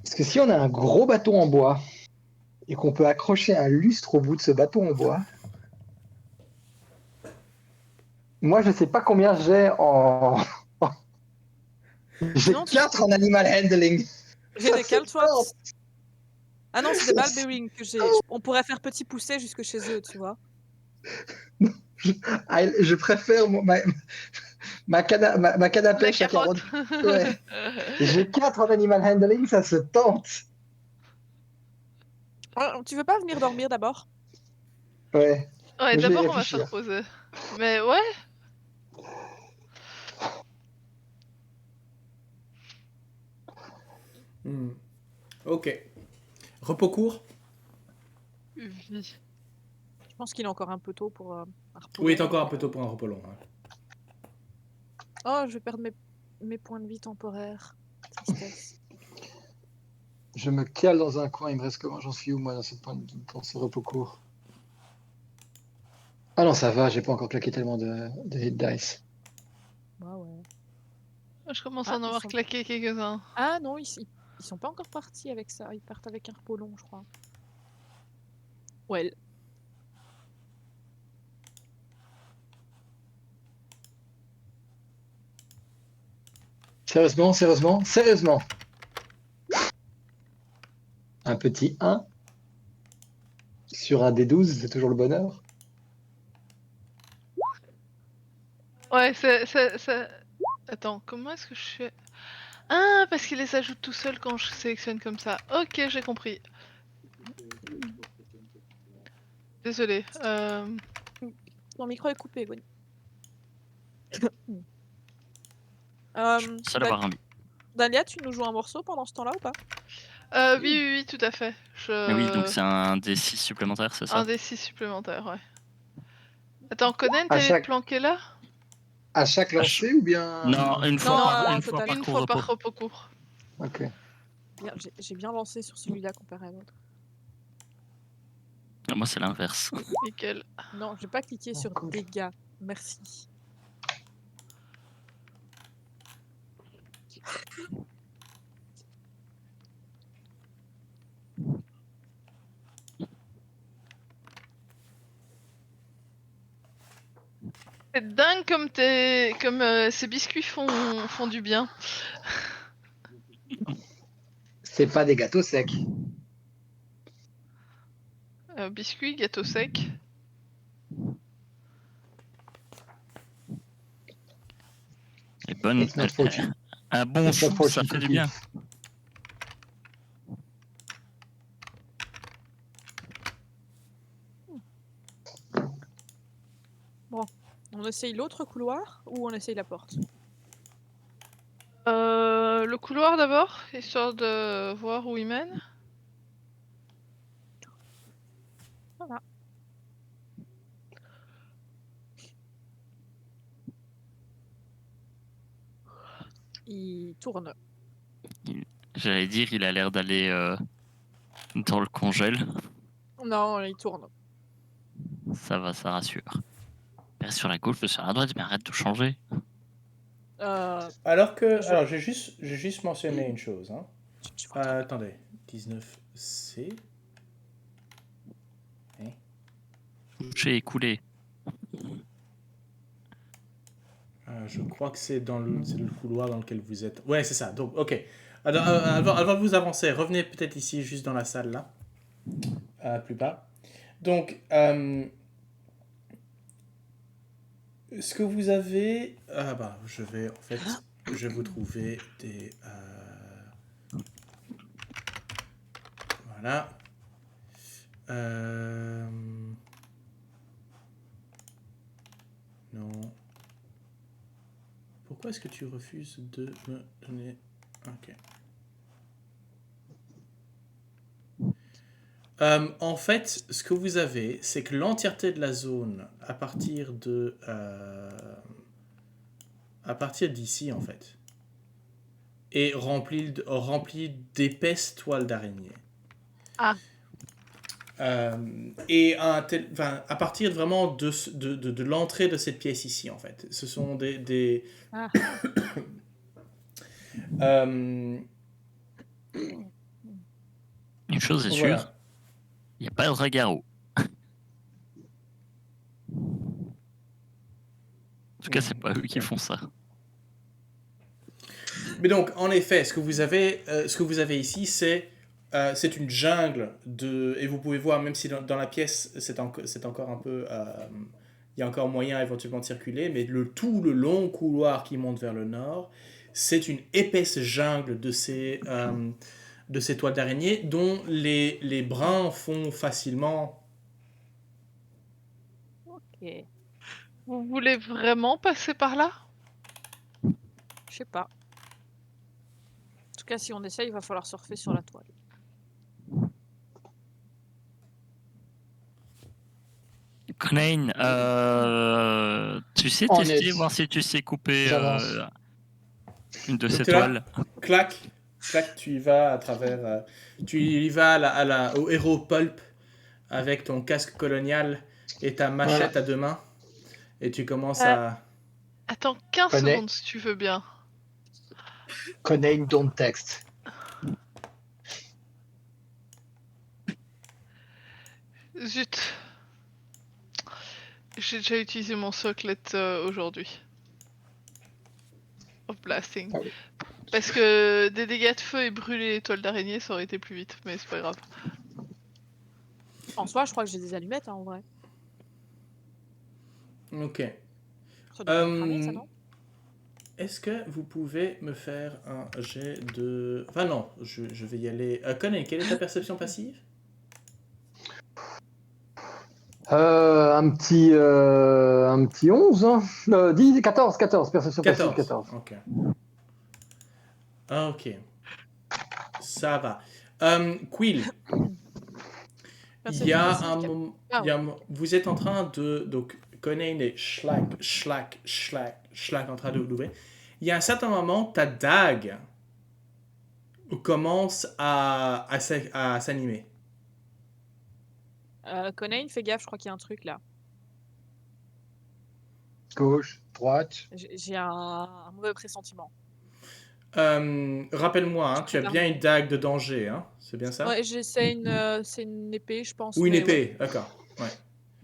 Parce que si on a un gros bâton en bois et qu'on peut accrocher un lustre au bout de ce bâton en bois, moi je sais pas combien j'ai en. J'ai Sinon, tu 4 en animal handling. J'ai Ça des se caltrops. tente. Ah non, c'est des balles bearing que j'ai. On pourrait faire petit pousser jusque chez eux, tu vois. Je préfère ma canne à La pêche à carotte. 40. Ouais. J'ai 4 en animal handling, ça se tente. Tu veux pas venir dormir d'abord? Ouais. Ouais, Mais je vais y d'abord on va se réfléchir. reposer. Mais ouais, Hmm. Ok. Repos court. vie. Je pense qu'il est encore un peu tôt pour un repos Oui, il long, est encore un mais, peu tôt pour un repos long. Hein. Oh, je vais perdre mes points de vie temporaires. Tristesse. Je me cale dans un coin, il me reste comment? J'en suis où moi dans ce repos court? Ah non, ça va, j'ai pas encore claqué tellement de hit dice. Ouais. Je commence à Ah, en avoir claqué quelques-uns. Ah non, ils sont pas encore partis avec ça. Ils partent avec un repos long, je crois. Ouais. Sérieusement. Un petit 1 sur un des 12, c'est toujours le bonheur. Ouais, ça... Attends, comment est-ce que je fais? Ah, parce qu'il les ajoute tout seul quand je sélectionne comme ça. Ok, j'ai compris. Désolé. Ton micro est coupé, Gwen. Je suis le seul à avoir un Dalia, tu nous joues un morceau pendant ce temps-là ou pas? Oui, tout à fait. Mais oui, donc c'est un D6 supplémentaire, c'est ça? Un D6 supplémentaire, ouais. Attends, Conan, À t'allais chaque- te planquer là? À chaque lancer ou bien... Non, une fois Non, par, en une fois total. par Une court fois par repos. repos court. Ok. Bien, j'ai bien lancé sur celui-là comparé à l'autre. Moi, c'est l'inverse. Nickel. Non, j'ai pas cliqué sur cool. dégâts. Merci. C'est dingue comme ces biscuits font du bien. C'est pas des gâteaux secs. Biscuits, gâteau sec. Et bonne, It's not fortune. un bon It's not chou, ça fortune fait du cookie. bien. On essaye l'autre couloir ou on essaye la porte? Le couloir d'abord, histoire de voir où il mène. Voilà. Il tourne. J'allais dire, il a l'air d'aller dans le congèle. Non, il tourne. Ça va, ça rassure. Pas sur la gauche, pas sur la droite, mais arrête de changer. Alors Je- j'ai juste mentionné une chose. Hein. Je vois très bien. Attendez, 19C. Touché et coulé. Je crois que c'est c'est le couloir dans lequel vous êtes. Ouais, c'est ça. Donc, ok. Alors, avant de vous avancer, revenez peut-être ici, juste dans la salle là. Plus bas. Donc, ce que vous avez. Ah bah, je vais vous trouver des. Voilà. Non. Pourquoi est-ce que tu refuses de me donner... Ok. En fait, ce que vous avez, c'est que l'entièreté de la zone, à partir d'ici, en fait, est remplie d'épaisses toiles d'araignée. Ah. Et à partir vraiment de l'entrée de cette pièce ici, en fait, ce sont des Ah. Une chose est sûre, voilà. il n'y a pas de Ragaro. En tout cas, c'est pas eux qui font ça. Mais donc, en effet, ce que vous avez ici, c'est une jungle et vous pouvez voir, même si dans la pièce, c'est encore un peu, il y a encore moyen éventuellement de circuler, mais tout le long couloir qui monte vers le nord, c'est une épaisse jungle de ces toiles d'araignée dont les brins font facilement. Ok. Vous voulez vraiment passer par là? Je sais pas. En tout cas, si on essaye, il va falloir surfer sur la toile. Conan, tu sais On tester, est- voir si tu sais couper J'avance. une de Donc, ces t'es là. toiles. Clac, tu y vas à travers. Tu y vas au héros pulp avec ton casque colonial et ta machette à deux mains. Et tu commences à. Attends 15 Connais. secondes si tu veux bien. Conan don't text. Zut. J'ai déjà utilisé mon socklet aujourd'hui. Of blasting. Ah oui. Parce que des dégâts de feu et brûler les toiles d'araignée, ça aurait été plus vite, mais c'est pas grave. En soi, je crois que j'ai des allumettes, hein, en vrai. Ok. Ça devrait pas cramer, ça, non? Est-ce que vous pouvez me faire un jet de. Enfin, non, je vais y aller. Conan, quelle est ta perception passive? Un petit 11. Hein. 10, 14, perception passive 14. Ok. Ok. Ça va. Quill, il y a Perception un passive, moment. Ah, Vous êtes en train de. Donc, Conan est schlack en train d'ouvrir. Il y a un certain moment, ta dague commence à s'animer. Conan, fais gaffe, je crois qu'il y a un truc là. Gauche, droite. J'ai un mauvais pressentiment. Rappelle-moi, hein, tu as bien une dague de danger, hein? C'est bien ça? Ouais, c'est une épée, je pense. Ou une mais épée, ouais. d'accord. Ouais.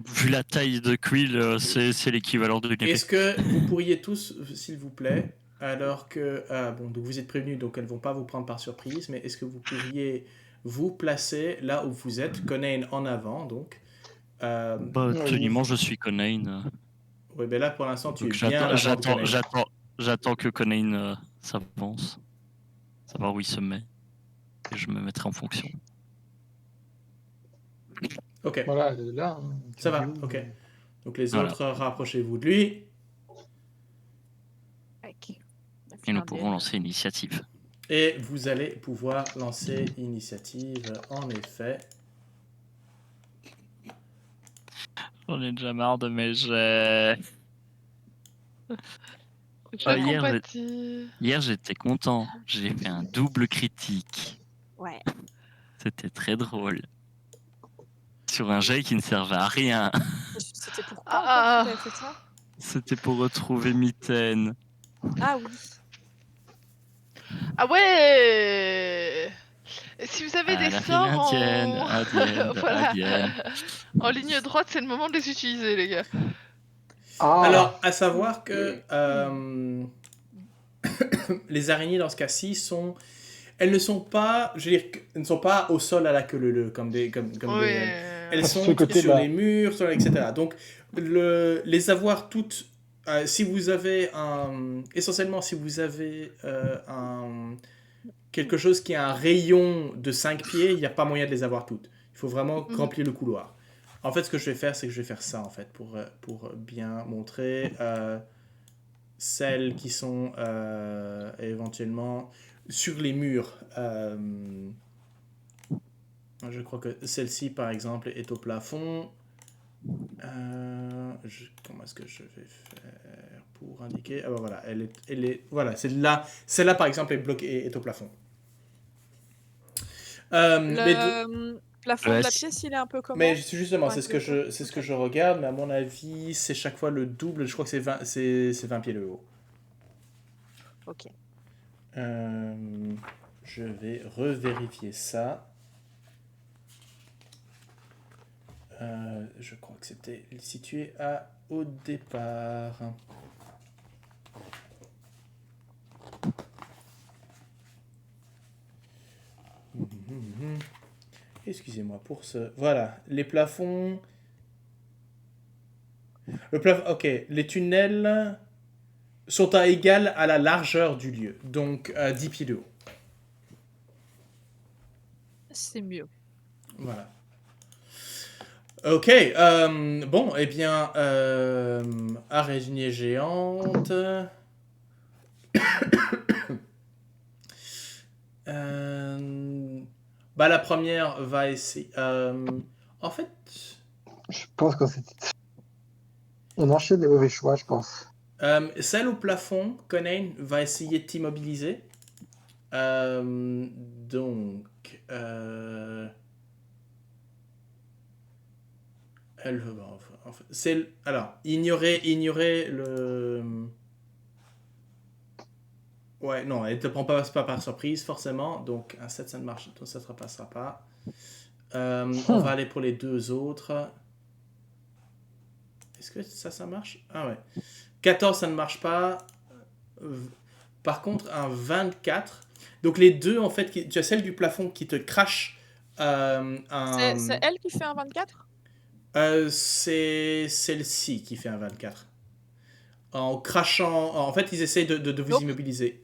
Vu la taille de Quill, c'est l'équivalent d'une épée. Est-ce que vous pourriez tous, s'il vous plaît, alors que bon, donc vous êtes prévenus, donc elles vont pas vous prendre par surprise, mais est-ce que vous pourriez vous placer là où vous êtes, Conan en avant, donc. Absolument, je suis Conan. Oui, ben là pour l'instant tu es Donc bien en avant de Conan. j'attends que Conan s'avance, savoir où il se met, et je me mettrai en fonction. Ok, Voilà, là. hein, ça va, tu dis où, ok. Donc les Voilà. autres, rapprochez-vous de lui. Et nous pourrons lancer l'initiative. Et vous allez pouvoir lancer initiative, en effet. J'en ai déjà marre de mes jets. Je hier, compatis. Hier, j'étais content. J'ai fait un double critique. Ouais. C'était très drôle. Sur un jet qui ne servait à rien. C'était pourquoi Ah. encore que t'avais fait ça? C'était pour retrouver Mitaine. Ah oui. Ah ouais. Si vous avez des la sorts indienne, en... indienne, Voilà. indienne. En ligne droite, c'est le moment de les utiliser, les gars. Ah, Alors, à savoir que les araignées dans ce cas-ci sont... Elles ne sont pas, je veux dire, elles ne sont pas au sol à la queue leu comme des... Elles sont Ce côté sur là. les murs, etc. Donc, les avoir toutes... si vous avez un... Essentiellement, si vous avez quelque chose qui a un rayon de 5 pieds, il n'y a pas moyen de les avoir toutes. Il faut vraiment remplir le couloir. En fait, ce que je vais faire, c'est que je vais faire ça, en fait, pour bien montrer celles qui sont éventuellement sur les murs. Je crois que celle-ci, par exemple, est au plafond. Comment est-ce que je vais faire pour indiquer? Ah ben voilà, elle est voilà, celle-là, par exemple, est bloquée, est au plafond. Le plafond de la Ouais, pièce, il est un peu comment? Mais justement, Ouais, c'est ce que je regarde, mais à mon avis, c'est chaque fois le double. Je crois que c'est 20 pieds de haut. Ok. Je vais revérifier ça. Je crois que c'était situé au départ. Excusez-moi pour ce... Voilà, les plafonds... Ok, les tunnels sont à égal à la largeur du lieu, donc 10 pieds de haut. C'est mieux. Voilà. Ok, bon, eh bien, araignée géante. La première va essayer. En fait, je pense que c'est. On enchaîne les mauvais choix, je pense. celle au plafond, Conan va essayer de t'immobiliser. Donc, elle veut. En fait, alors, ignorer le. Ouais, non, elle te prend pas par surprise, forcément. Donc, un 7, ça ne marche, ça ne passera pas. On va aller pour les deux autres. Est-ce que ça marche? Ah ouais. 14, ça ne marche pas. Par contre, un 24. Donc, les deux, en fait, tu as celle du plafond qui te crache C'est elle qui fait un 24? C'est celle-ci qui fait un 24. En crachant... En fait, ils essayent de vous immobiliser.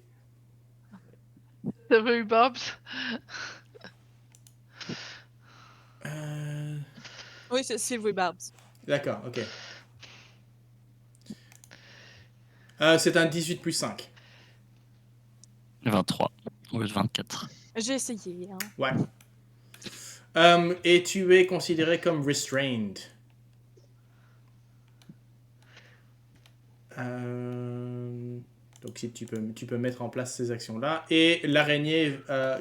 T'avais eu Barbs? Oui, c'est Sylvie Barbs. D'accord, ok. C'est un 18 plus 5. 23 au lieu de 24. J'ai essayé. Hein. Ouais. Et tu es considéré comme restrained. Donc si tu peux mettre en place ces actions-là. Et l'araignée,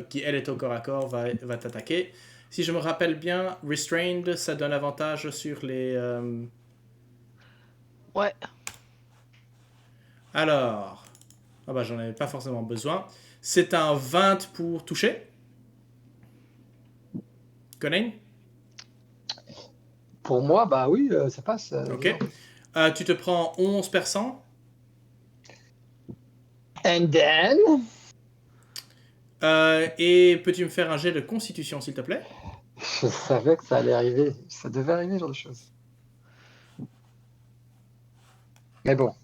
qui elle est au corps à corps, va t'attaquer. Si je me rappelle bien, Restrained, ça donne avantage sur les... Ouais. Alors... Ah bah j'en avais pas forcément besoin. C'est un 20 pour toucher. Conan? Pour moi, bah oui, ça passe. Ok. Tu te prends 11 percents. And then... Et peux-tu me faire un jet de constitution, s'il te plaît? Je savais que ça allait arriver. Ça devait arriver, ce genre de choses. Mais bon.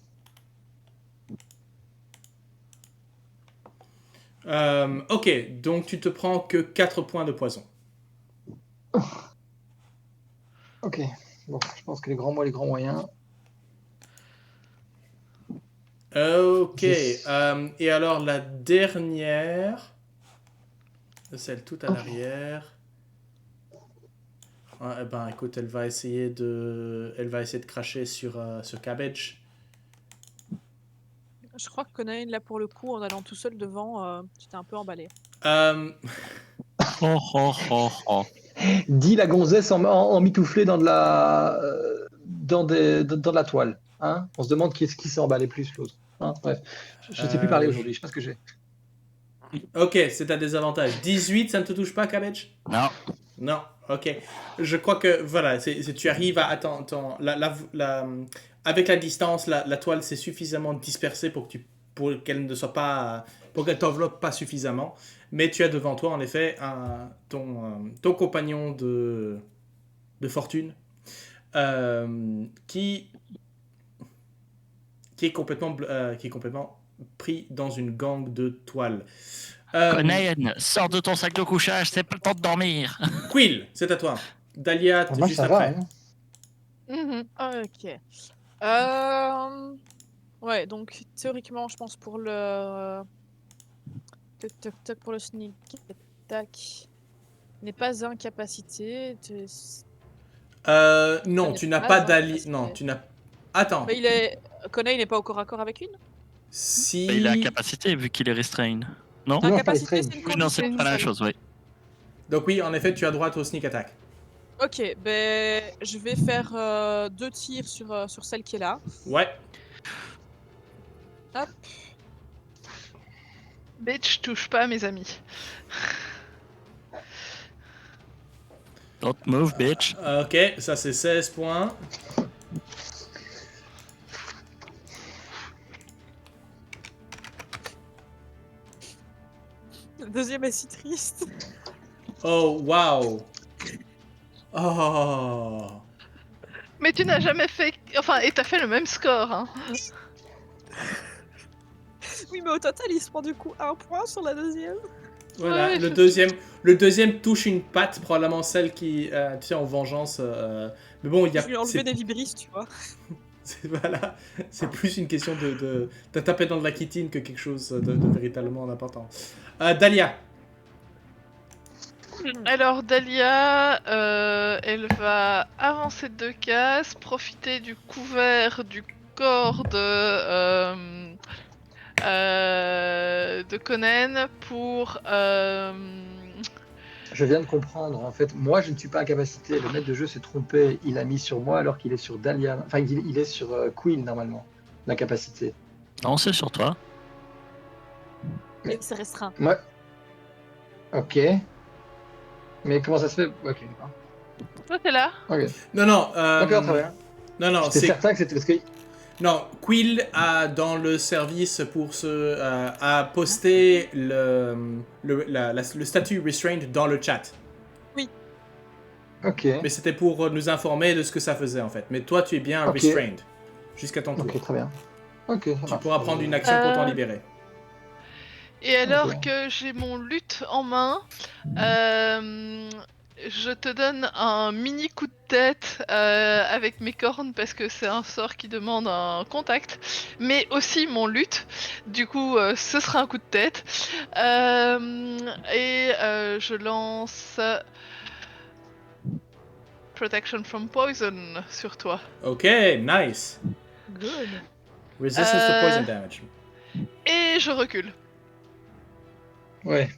Ok, donc tu te prends que 4 points de poison. Ok. Bon, je pense que les grands mots, les grands moyens. Ok, Yes. et alors la dernière, celle tout à l'arrière. Ah, eh ben écoute, elle va essayer de cracher sur Cabbage. Je crois que Conan, là, pour le coup, en allant tout seul devant, tu t'es un peu emballé. Oh, oh, oh, oh. Dit la gonzesse en mitouflée dans de la dans de la toile. Hein, on se demande qui s'est emballé plus, l'autre. Hein, bref, je ne sais plus parler aujourd'hui. Je sais pas ce que j'ai. Ok, c'est à désavantage. 18, ça ne te touche pas, Cabbage? Non. Non, ok. Je crois que, voilà, tu arrives à... Attends, avec la distance, la toile s'est suffisamment dispersée pour qu'elle ne soit pas... pour qu'elle t'enveloppe pas suffisamment. Mais tu as devant toi, en effet, ton compagnon de fortune qui est complètement pris dans une gangue de toile. Conan, sors de ton sac de couchage, c'est pas le temps de dormir. Quill, c'est à toi. Dahlia, Moi, juste ça après. va. Hein. Ok. Ouais, donc théoriquement, je pense pour le... Toc, toc, toc, pour le sneak attack, n'est pas incapacité. Non, n'est tu n'as pas pas un d'allié. capacité. Non, tu n'as. Attends. Mais il est... Conan, il n'est pas au corps à corps avec une Si. Il a capacité vu qu'il est restreint. Non? Non, Incapacité, pas c'est une Oui, non, c'est condition. pas la même chose, oui. Donc oui, en effet, tu as droit au sneak attack. Ok, ben je vais faire 2 tirs sur celle qui est là. Ouais. Hop. Bitch, touche pas, mes amis. Don't move, bitch. Ok, ça c'est 16 points. Le deuxième est si triste. Oh, wow. Oh. Mais tu n'as jamais fait... Enfin, et t'as fait le même score, hein. Oui, mais au total, il se prend du coup 1 point sur la deuxième. Voilà, Ouais, le deuxième touche une patte, probablement celle qui, tu sais, en vengeance. Mais bon, il y a. Je lui ai enlevé des vibrisses, tu vois. Voilà, c'est plus une question de taper dans de la chitine que quelque chose de véritablement important. Dahlia. Alors Dahlia, elle va avancer de 2 cases, profiter du couvert du corps de Conan pour... Je viens de comprendre. En fait, moi, je ne suis pas incapacité. Le maître de jeu s'est trompé. Il a mis sur moi alors qu'il est sur Dahlia. Enfin, il est sur Quill normalement. L'incapacité. Non, c'est sur toi. Mais c'est restreint. Ouais. Ok. Mais comment ça se fait? Ok, d'accord. Toi t'es là? Ok. Non, non. D'accord, très bien. Non, J'étais c'est. certain que c'était parce que. Non, Quill a dans le service a posté le statut restrained dans le chat. Ok. Mais c'était pour nous informer de ce que ça faisait en fait. Mais toi, tu es bien Ok. restrained jusqu'à ton tour. Ok, très bien. Ok, ça Tu marche. pourras prendre une action pour t'en libérer. Et alors Ok. que j'ai mon lutte en main, je te donne un mini coup de tête avec mes cornes parce que c'est un sort qui demande un contact, mais aussi mon lutte. Du coup, ce sera un coup de tête. Je lance Protection from Poison sur toi. Ok, nice. Good. Resistance to poison damage. Et je recule. Ouais.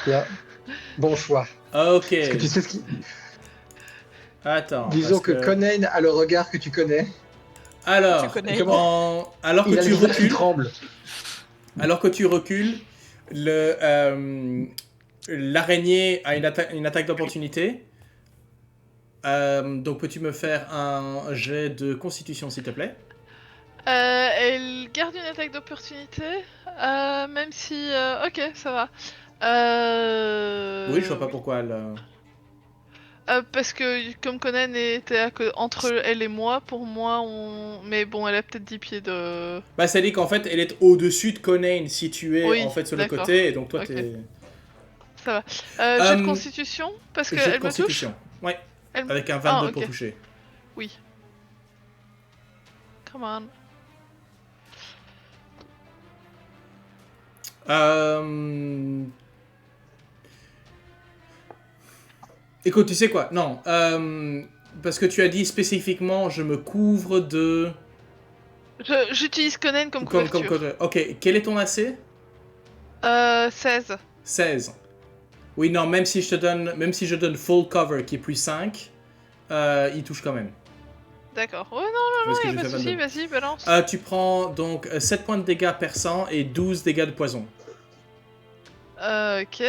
Bien. Bon choix. Ok. Parce que tu sais ce qui... Attends. Disons parce que Conan a le regard que tu connais. Alors, Tu connais. alors Il que a tu le visage qui recules, tremble. l'araignée a une attaque d'opportunité. Donc peux-tu me faire un jet de constitution s'il te plaît? Elle garde une attaque d'opportunité, même si... ok, ça va. Oui, je vois pas oui. pourquoi elle... Parce que comme Conan était entre elle et moi, pour moi, on... Mais bon, elle a peut-être 10 pieds de... Bah, ça dit qu'en fait, elle est au-dessus de Conan, située Oui, en fait sur le d'accord. côté, et donc toi Ok. t'es... Ça va. Jet de constitution, parce Jet de qu'elle me touche. constitution. Ouais, Elle... avec un 22 Ah, pour ok. toucher. Oui. Come on. Écoute, tu sais quoi? Non, parce que tu as dit spécifiquement, je me couvre de... J'utilise Conan comme couverture. Ok, quel est ton AC? 16. 16. Oui, non, même si je donne full cover qui est plus 5, il touche quand même. D'accord. Ouais, non, Parce que y'a j'ai pas de fait soucis, 22. vas-y, balance. Tu prends donc 7 points de dégâts perçants et 12 dégâts de poison. Ok.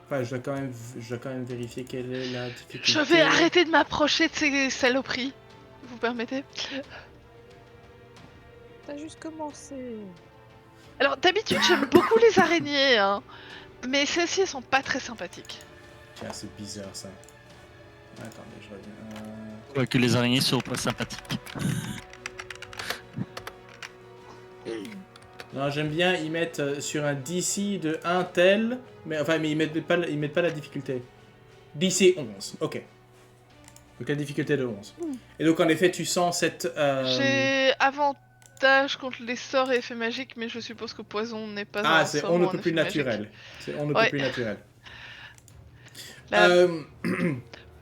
Enfin, je dois quand même vérifier quelle est la difficulté. Je vais arrêter de m'approcher de ces saloperies. Vous permettez? T'as juste commencé. Alors, d'habitude, j'aime beaucoup les araignées, hein. Mais celles-ci, elles sont pas très sympathiques. Tiens, c'est bizarre ça. Attendez, je reviens. Ouais, que les araignées sont pas sympathiques. Non, j'aime bien, ils mettent sur un DC de 1 tel, mais ils mettent pas la difficulté. DC 11, ok. Donc la difficulté de 11. Et donc en effet, tu sens cette... J'ai avantage contre les sorts et effets magiques, mais je suppose que poison n'est pas un c'est sort on ne ou un peut plus effet magique. naturel. C'est on ne peut Ouais. plus naturel. La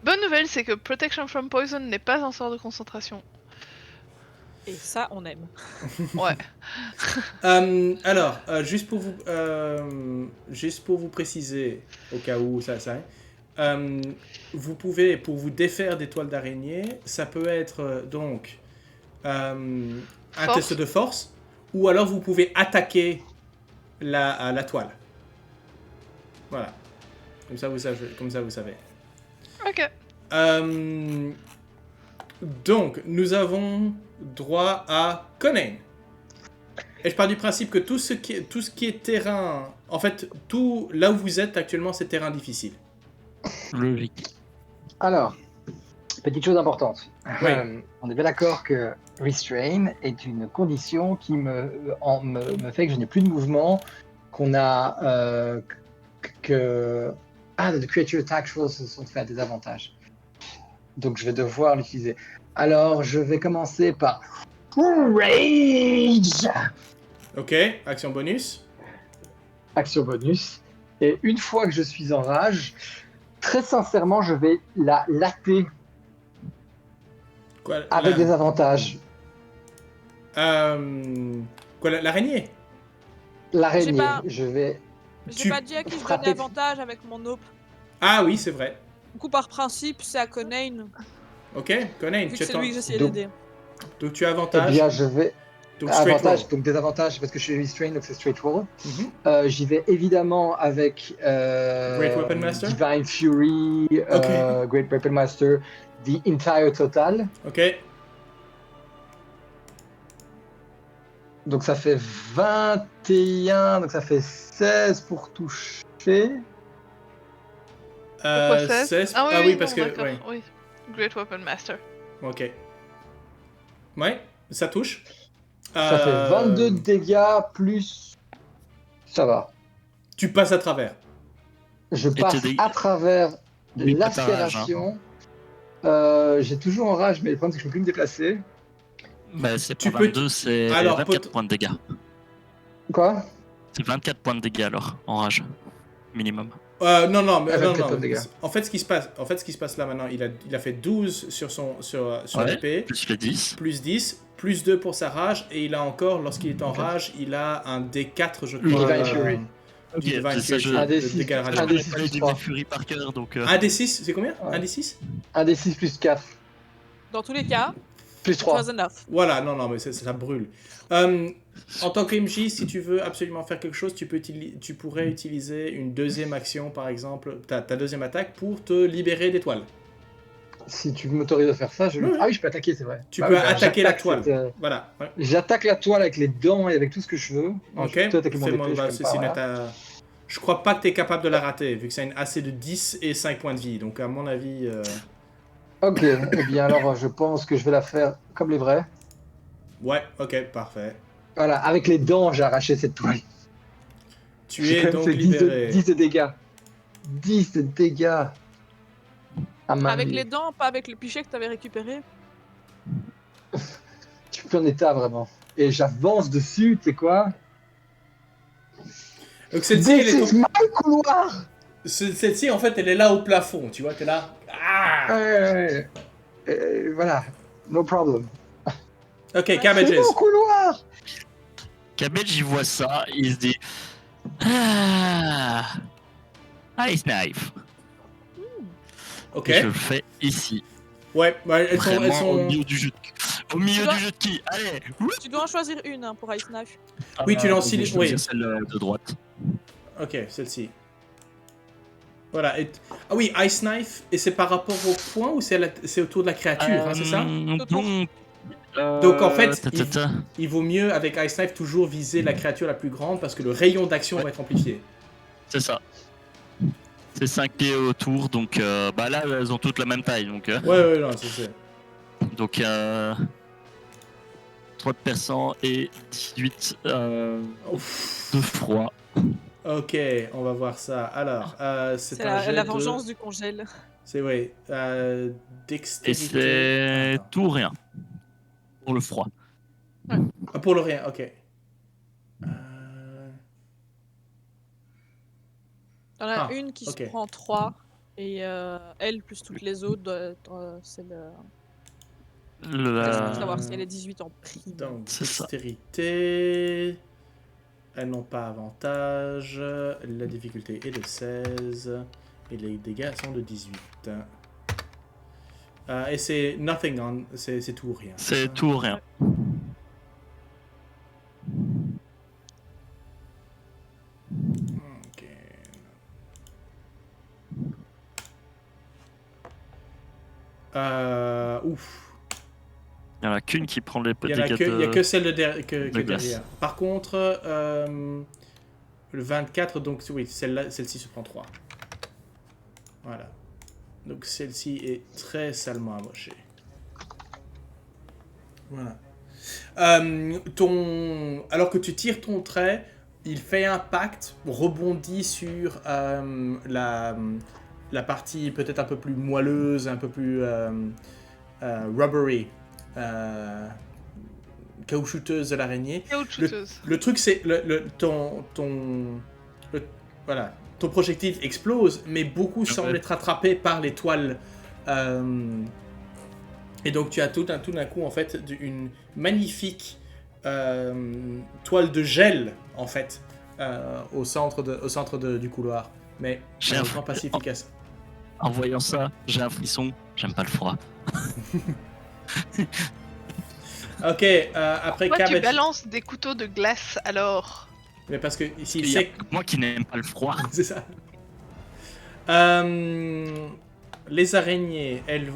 bonne nouvelle, c'est que Protection from Poison n'est pas un sort de concentration. Et ça, on aime. Ouais. Alors, juste pour vous préciser, au cas où ça, vous pouvez, pour vous défaire des toiles d'araignée, ça peut être donc un Force. test de force, ou alors vous pouvez attaquer la toile. Voilà. Comme ça, vous savez. Ok. Donc, nous avons droit à Conan. Et je pars du principe que tout ce qui est terrain... En fait, tout là où vous êtes actuellement, c'est terrain difficile. Logique. Alors, petite chose importante. Oui. On est bien d'accord que Restrain est une condition qui me fait que je n'ai plus de mouvement, qu'on a... the creature attack rolls se sont fait à des avantages. Donc je vais devoir l'utiliser. Alors, je vais commencer par Rage. Ok, action bonus. Action bonus. Et une fois que je suis en rage, très sincèrement, je vais la latter Quoi, avec des avantages. L'araignée? L'araignée, pas- je vais... J'ai pas dit à qui je frapper- donnais avantage avec mon op. Ah oui, c'est vrai. Du coup, par principe, c'est à Conan, Ok, Conan, vu que c'est lui que j'essayais Donc- d'aider. donc tu as Eh avantage. bien, je vais... Donc straight Avantage, roll. donc des avantages parce que je suis restrain, donc c'est straight roll. Mhm. J'y vais évidemment avec Great Weapon Master? Divine Fury, Ok. Great Weapon Master, the entire total. Ok. Donc ça fait 21, donc ça fait 16 pour toucher. Pourquoi 16? 16. Ah oui, oui, non, parce que... d'accord, ouais. oui. Great Weapon Master. Ok. Ouais, ça touche. Ça fait 22 de dégâts plus... Ça va. Tu passes à travers. Je passe à travers Oui, pas ta rage, l'aspiration. J'ai toujours en rage, mais le problème c'est que je peux plus me déplacer. Bah, c'est Tu pas peux 22, c'est Alors, 24 points de dégâts. Quoi? C'est 24 points de dégâts alors, en rage. Minimum. Non, mais Elle fait non, 14 non. dégâts. En fait, ce qui se passe là maintenant, il a fait 12 sur Ouais, l'épée, plus le 10. plus 10, plus 2 pour sa rage, et il a encore, lorsqu'il est en Ok. rage, il a un D4, je Du crois. Divine Fury. Ok, Du Divine c'est ça, Fury, Un de D6, dégâts un Je radiants. D6 connais pas les plus 3. Divine Fury par cœur, donc... Un D6, c'est combien? Ouais. Un D6? Un D6 plus 4. Dans tous les cas, Plus it 3. was enough. Voilà, non, mais ça brûle. En tant que MJ, si tu veux absolument faire quelque chose, tu pourrais utiliser une deuxième action, par exemple, ta deuxième attaque, pour te libérer des toiles. Si tu m'autorises à faire ça, je... Oui, oui. Ah oui, je peux attaquer, c'est vrai. Tu Bah peux oui, bah, attaquer la j'attaque toile. cette, Voilà. Ouais. J'attaque la toile avec les dents et avec tout ce que je veux. Non, Ok, je peux plutôt attaquer mon fais-moi- épée, bah, je c'est- peux c'est pas, une voilà. atta- Je crois pas que tu es capable de la rater, vu que ça a une AC de 10 et 5 points de vie. Donc, à mon avis. Ok, eh bien alors je pense que je vais la faire comme les vrais. Ouais, ok, parfait. Voilà, avec les dents, j'ai arraché cette toile. Tu J'ai es quand même donc fait 10 de, libéré. 10 de dégâts. 10 de dégâts. Ah, Avec les dents, pas avec le pichet que t'avais récupéré. Je suis plus en état vraiment. Et j'avance dessus, tu sais quoi? Donc, celle-ci, elle est This is my couloir! Celle-ci, en fait, elle est là au plafond, tu vois, t'es là. Ah Ouais. Voilà, no problem. Ok, C'est Cabbages. mon couloir! Cabbage, il voit ça, il se dit... Ah, Ice Knife. Ok. Et je le fais ici. Ouais, bah, elles Vraiment sont... au milieu du jeu de... Au milieu Tu vois- du jeu de qui? Allez. Tu dois en choisir une hein, pour Ice Knife. Oui, tu l'as en Je vais style- choisir oui. celle de droite. Ok, celle-ci. Voilà. Ah oui, Ice Knife, et c'est par rapport au point ou c'est autour de la créature, hein, c'est ça? Donc, en fait, il vaut mieux avec Ice Knife toujours viser la créature la plus grande parce que le rayon d'action va être amplifié. C'est ça. C'est 5 pieds autour, donc bah là elles ont toutes la même taille, donc Ouais, non, c'est. 3 de perçant et 18 Ouf. de froid. Ok, on va voir ça. Alors, c'est C'est un jet la de- vengeance du congèle. C'est ouais. Et Dextérité. c'est Attends. tout ou rien pour le froid. Ah, pour le rien, ok. Il y en a Ah, une qui ok. se prend 3. Et elle plus toutes les autres, c'est le... Le... savoir si elle est 18 en prime. Donc, C'est ça. dextérité. Elles n'ont pas avantage. La difficulté est de 16. Et les dégâts sont de 18. Et c'est nothing on. C'est tout ou rien. C'est tout ou rien. Ok. Ouf. Il y en a qu'une qui prend les Il y a dégâts que celle de que de glace. derrière. Par contre, le 24, donc oui, celle-ci se prend 3. Voilà. Donc celle-ci est très salement amochée. Voilà. Alors que tu tires ton trait, il fait impact, rebondit sur la partie peut-être un peu plus moelleuse, un peu plus rubbery, caoutchouteuse de l'araignée. Caoutchouteuse. Le truc, c'est voilà, ton projectile explose, mais beaucoup semblent être attrapés par les toiles. Et donc tu as tout d'un coup en fait une magnifique toile de gel en fait au centre du couloir, mais J'ai malheureusement pas si efficace. En voyant ça, j'ai un frisson, j'aime pas le froid. Ok, après Pourquoi tu Cabbage, balances des couteaux de glace alors? mais parce que ici Il y a c'est que moi qui n'aime pas le froid. c'est ça. Les araignées, elles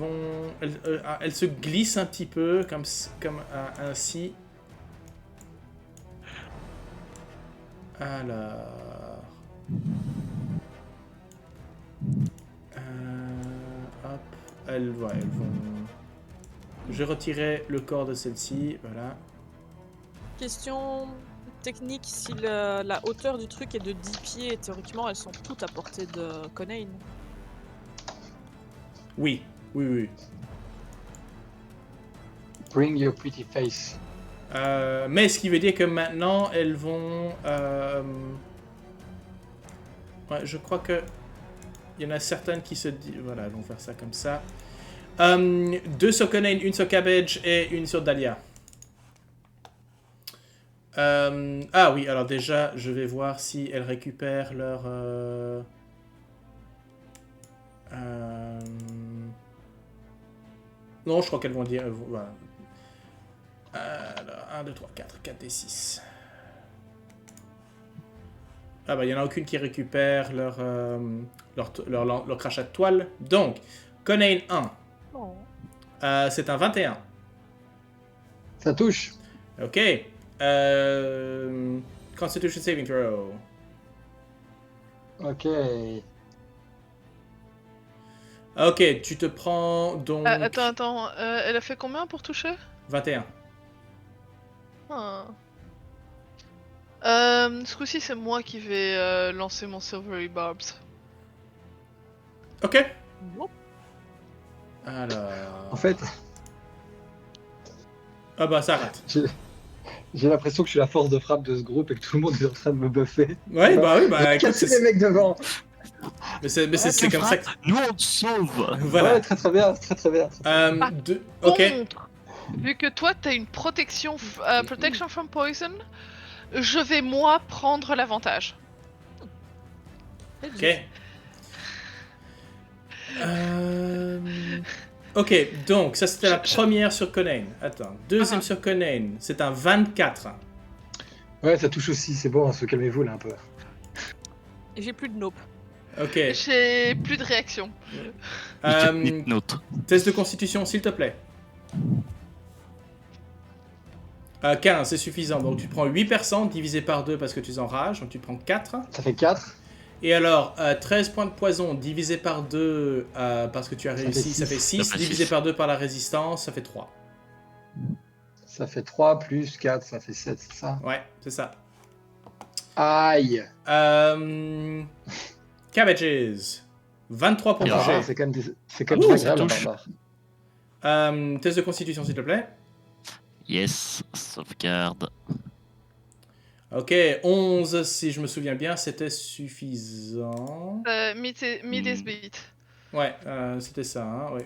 se glissent un petit peu comme ainsi. Alors, hop, elles vont. Je retirais le corps de celle-ci, voilà. Question technique, si la hauteur du truc est de 10 pieds, théoriquement elles sont toutes à portée de Conain. Oui. Bring your pretty face. Mais ce qui veut dire que maintenant, elles vont... Ouais, je crois que... Il y en a certaines qui se disent... Voilà, elles vont faire ça comme ça. 2 sur Conan, 1 sur Cabbage et 1 sur Dahlia. Ah oui, alors déjà, je vais voir si elles récupèrent leur... Non, je crois qu'elles vont dire... voilà. Alors, 1, 2, 3, 4, 4 et 6. Ah bah, il n'y en a aucune qui récupère leur crachat de toile. Donc, Conan 1. Oh. C'est un 21. Ça touche. Ok. Constitution saving throw. Ok. Ok, tu te prends donc... Attends, elle a fait combien pour toucher 21. Ah. Ce coup-ci, c'est moi qui vais lancer mon Silvery Barbs. Ok. Bon. Alors... En fait, Ah bah, ça rate. j'ai l'impression que je suis la force de frappe de ce groupe et que tout le monde est en train de me buffer. Ouais, bah oui, bah écoute, Casser les mecs devant. mais c'est comme ça que... Nous, on te sauve. Voilà. Ouais, très bien, très bien. Ok. Contre, vu que toi, t'as une protection, protection from poison, je vais moi prendre l'avantage. Ok. Ok, donc ça c'était la première sur Conan. Attends, deuxième sur Conan, c'est un 24. Ouais, ça touche aussi, c'est bon, se calmez-vous là un peu. Et j'ai plus de nope. Ok. J'ai plus de réaction. Note. Test de constitution, s'il te plaît. 15, c'est suffisant. Donc tu prends 8% divisé par 2 parce que tu enrages, donc tu prends 4. Ça fait 4. Et alors, 13 points de poison divisé par 2 parce que tu as réussi, ça fait 6. Ça fait Divisé 6. par 2 par la résistance, ça fait 3. Ça fait 3 plus 4, ça fait 7, c'est ça? Ouais, c'est ça. Aïe. Cabbages. 23 pour Ah, toucher. C'est quand même, Ah, agréable, ça touche. barbare. Test de constitution, s'il te plaît. Yes, sauvegarde. Ok, 11, si je me souviens bien, c'était suffisant. Mid is beat. Ouais, c'était ça, hein, ouais.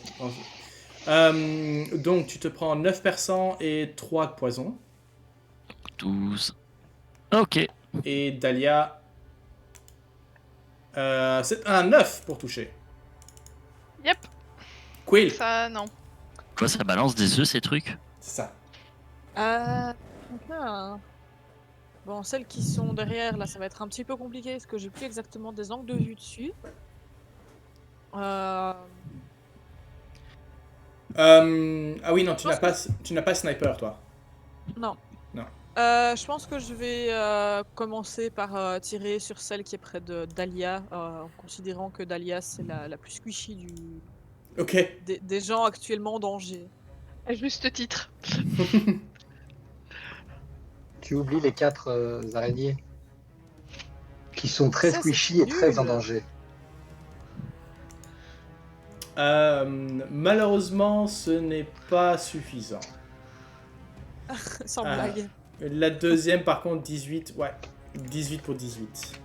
Donc, tu te prends 9% et 3 de poison. 12. Ok. Et Dahlia, c'est un 9 pour toucher. Yep, Quill, ça non. Quoi, ça balance des œufs, ces trucs? c'est ça. Ah. Bon, celles qui sont derrière, là, ça va être un petit peu compliqué parce que j'ai plus exactement des angles de vue dessus. Ah oui, non, tu n'as pas sniper, toi. Non. Non. Je pense que je vais commencer par tirer sur celle qui est près de Dahlia, en considérant que Dahlia c'est la plus squishy Ok. des gens actuellement en danger. À juste titre. Tu oublies les 4 araignées qui sont très Ça, c'est squishy et très en nul. danger. Malheureusement, ce n'est pas suffisant. Sans Ah. blague. La deuxième, par contre, 18. Ouais, 18 pour 18.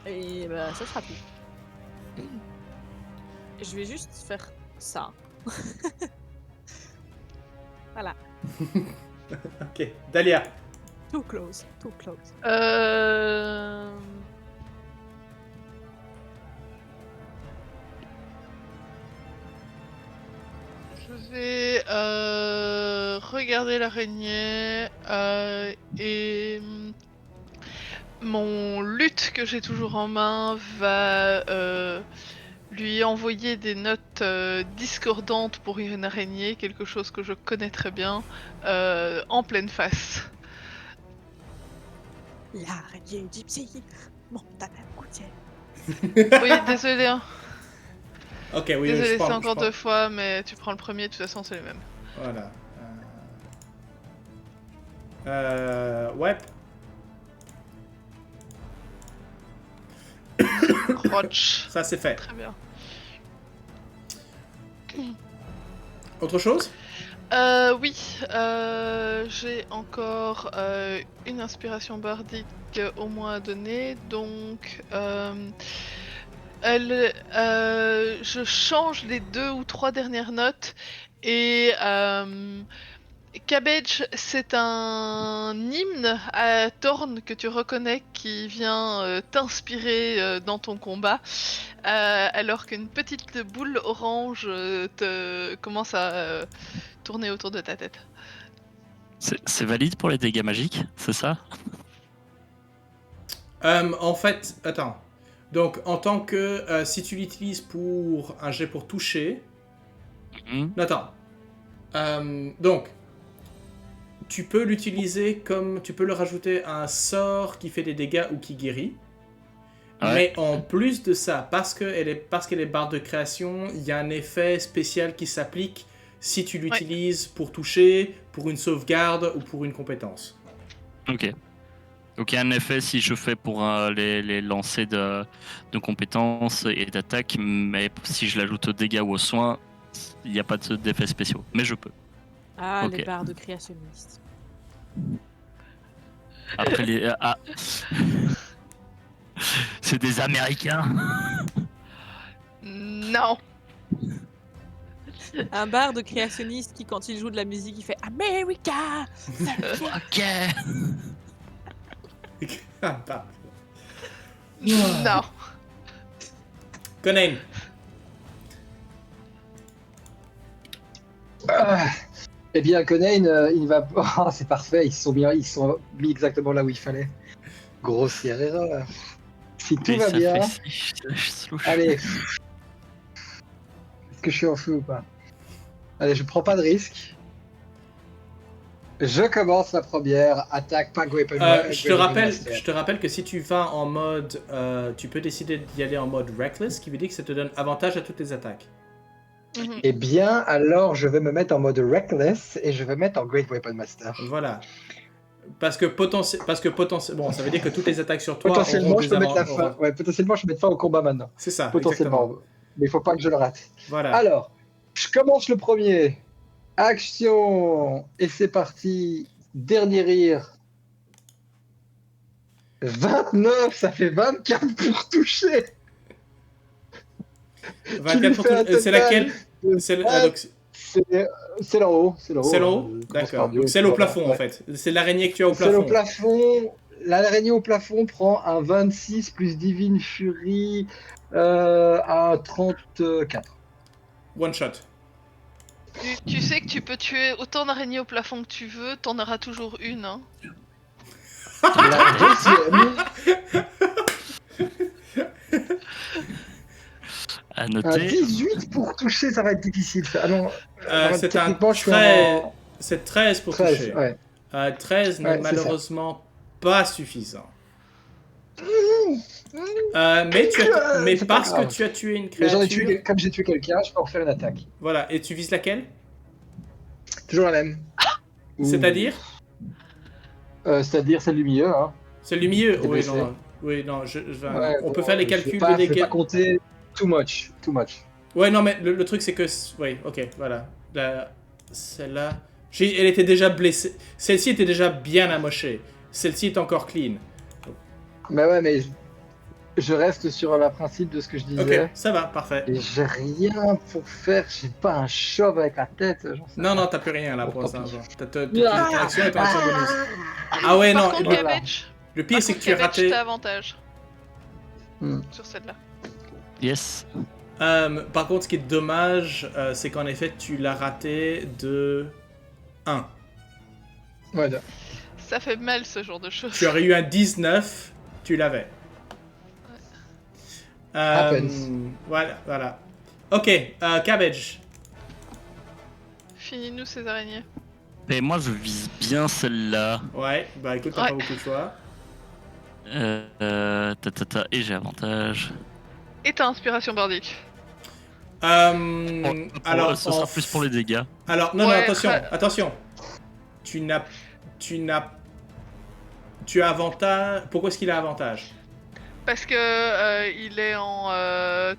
Et bah, ça sera tout. Je vais juste faire ça. Voilà. Ok, Dahlia. Too close, too close. Je vais regarder l'araignée et mon luth que j'ai toujours en main va lui envoyer des notes discordantes pour une araignée, quelque chose que je connais très bien, en pleine face. L'araignée gypsy monte à la gouttière. Oui, désolé, hein. Ok, oui, Désolé, je c'est pense, encore 2 fois, mais tu prends le premier, de toute façon, c'est les mêmes. Voilà. Ouais. Crotch. Ça, c'est fait. Très bien. Autre chose? Oui, j'ai encore une inspiration bardique au moins à donner, donc je change les 2 ou 3 dernières notes et Cabbage, c'est un hymne à Thorn que tu reconnais qui vient t'inspirer dans ton combat, alors qu'une petite boule orange te commence à tourner autour de ta tête. C'est valide pour les dégâts magiques, c'est ça? En fait, attends. Donc, en tant que si tu l'utilises pour un jet pour toucher. Mhm. Attends. Donc, tu peux l'utiliser comme. Tu peux le rajouter à un sort qui fait des dégâts ou qui guérit. Ouais. Mais en plus de ça, parce qu'elle est barre de création, il y a un effet spécial qui s'applique si tu l'utilises pour toucher, pour une sauvegarde ou pour une compétence. Ok. Donc il y a un effet si je fais pour les lancers de compétences et d'attaque, mais si je l'ajoute aux dégâts ou aux soins, il n'y a pas d'effets spéciaux. Mais je peux. Ah, Ok. les bardes créationnistes. Après les... ah. C'est des Américains. Non. Un barde créationniste qui, quand il joue de la musique, il fait America. Ok. Ah, bah. Non. Conan. Eh bien, Conan, il va. Oh, c'est parfait, ils sont mis exactement là où il fallait. Grossière erreur. Si tout Et va ça bien. fait si- Allez. Est-ce que je suis en feu ou pas? Allez, je prends pas de risque. Je commence la première attaque, pas Weapon Je te rappelle que si tu vas en mode, tu peux décider d'y aller en mode reckless, qui veut dire que ça te donne avantage à toutes les attaques. Mhm. Eh bien, alors je vais me mettre en mode reckless et je vais mettre en Great Weapon Master. Voilà. Parce que potentiellement, bon, ça veut dire que toutes les attaques sur toi Potentiellement, auront je des peux mettre la avantages. fin. Ouais, potentiellement, je peux mettre fin au combat maintenant. C'est ça, Potentiellement. exactement. Mais il faut pas que je le rate. Voilà. Alors, je commence le premier. Action. Et c'est parti. Dernier rire. 29, ça fait 24 pour toucher. 24 pour fais un tout- c'est total laquelle de C'est le- 20. donc, C'est là haut. C'est là haut. c'est le haut D'accord. Donc c'est au plafond en fait. C'est l'araignée que tu as au C'est au plafond. plafond. L'araignée au plafond prend un 26 plus Divine Fury à 34. One shot. Tu sais que tu peux tuer autant d'araignées au plafond que tu veux, t'en auras toujours une. Hein. La deuxième, À un noter. 18 pour toucher, ça va être difficile. Ah non, C'est un techniquement, je suis 13. en C'est 13 pour 13. toucher. Ouais. 13 n'est Ouais, c'est malheureusement pas suffisant. Mais C'est pas parce que grave. tu as tué une Mais j'en ai créature. tué, comme j'ai tué quelqu'un, je peux en refaire une attaque. Voilà, et tu vises laquelle Toujours la même. C'est-à-dire C'est-à-dire celle du milieu. Hein. Celle du milieu. C'est Oui, baissé. non. Oui, non. Ouais, on peut bon, faire les je vais calculs pas, de je vais dégâts. pas compter too much. Ouais, non, mais le truc c'est que. Oui, ok, voilà. Celle-là. Elle était déjà blessée. Celle-ci était déjà bien amochée. Celle-ci est encore clean. Mais ouais, mais je reste sur le principe de ce que je disais. Ok, ça va, parfait. Et j'ai rien pour faire, j'ai pas un shove avec la tête. J'en sais Non, rien. non, t'as plus rien là Bon, pour tant l'instant. pis. T'as ton action et ton action bonus. Ah ouais, Par non. contre, voilà. Cabbage, Le pire c'est que tu as Cabbage, raté. t'as avantage Hmm. sur celle-là. Yes. Par contre, ce qui est dommage, c'est qu'en effet, tu l'as raté de 1. Ouais, Ça fait mal ce genre de choses. Tu aurais eu un 19, tu l'avais. Happens. Voilà. Ok, Cabbage. Finis-nous ces araignées. Et moi, je vise bien celle-là. Ouais, bah écoute, t'as Ouais. pas beaucoup de choix. Et j'ai avantage. Et ta inspiration bardique. Alors, Ce sera plus pour les dégâts. Alors, non, Ouais, attention. Tu as avantage. Pourquoi est-ce qu'il a avantage? Parce que il est en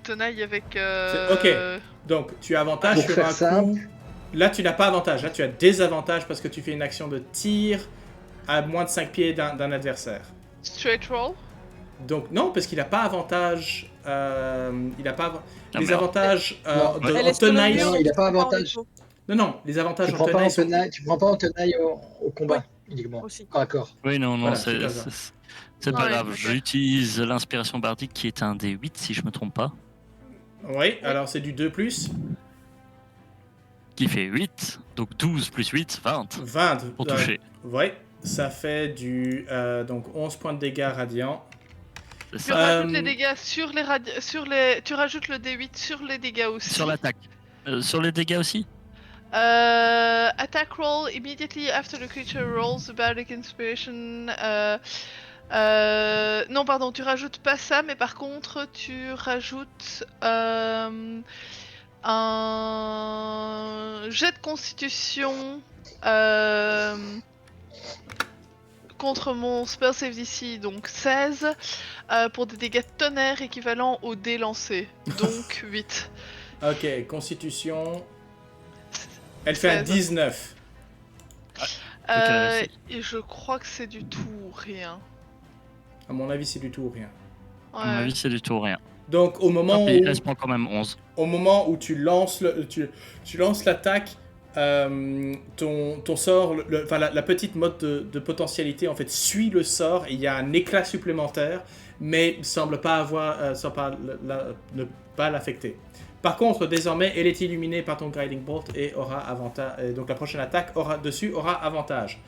tenaille avec. Ok. Donc, tu as avantage Pour sur faire un simple. coup Là, tu n'as pas avantage. Là, tu as désavantage parce que tu fais une action de tir à moins de 5 pieds d'un adversaire. Straight roll. Donc, non, parce qu'il n'a pas avantage. Il n'a pas. Ah, les merde. avantage Non. de Elle est sur le tenaille. mur, Non, il a tu pas peux en avantage. écho Non, les avantages Tu en prends pas tenaille en sont. tenaille, tu prends pas en tenaille au combat uniquement. aussi. Ah, d'accord. Oui, non, Voilà, c'est super bien. c'est pas Ouais, grave. ok. J'utilise l'inspiration bardique qui est un D8 si je me trompe pas. Oui, alors c'est du 2+. Qui fait 8. Donc 12 plus 8, 20. 20. Pour toucher. Ouais, ça fait du. Donc 11 points de dégâts radiants. C'est Tu ça. rajoutes les dégâts sur les Tu rajoutes le D8 sur les dégâts aussi. Sur l'attaque. Sur les dégâts aussi. Attack roll immediately after the creature rolls the bardic inspiration. Non, pardon, tu rajoutes pas ça, mais par contre, tu rajoutes un jet de constitution contre mon spell save d'ici, donc 16, pour des dégâts de tonnerre équivalents au dé lancé, donc 8. Ok, constitution. Elle fait un 16. 19. merci. Et je crois que c'est du tout rien. À mon avis, c'est du tout ou rien. À mon avis, c'est du tout rien. Donc, au moment, Tant pis, où, elle se prend quand même 11. au moment où tu lances tu lances l'attaque, ton sort, enfin, la petite mode de potentialité en fait suit le sort et il y a un éclat supplémentaire, mais semble pas avoir, ne pas l'affecter. Par contre, désormais, elle est illuminée par ton Guiding Bolt et aura avantage. Donc la prochaine attaque aura avantage.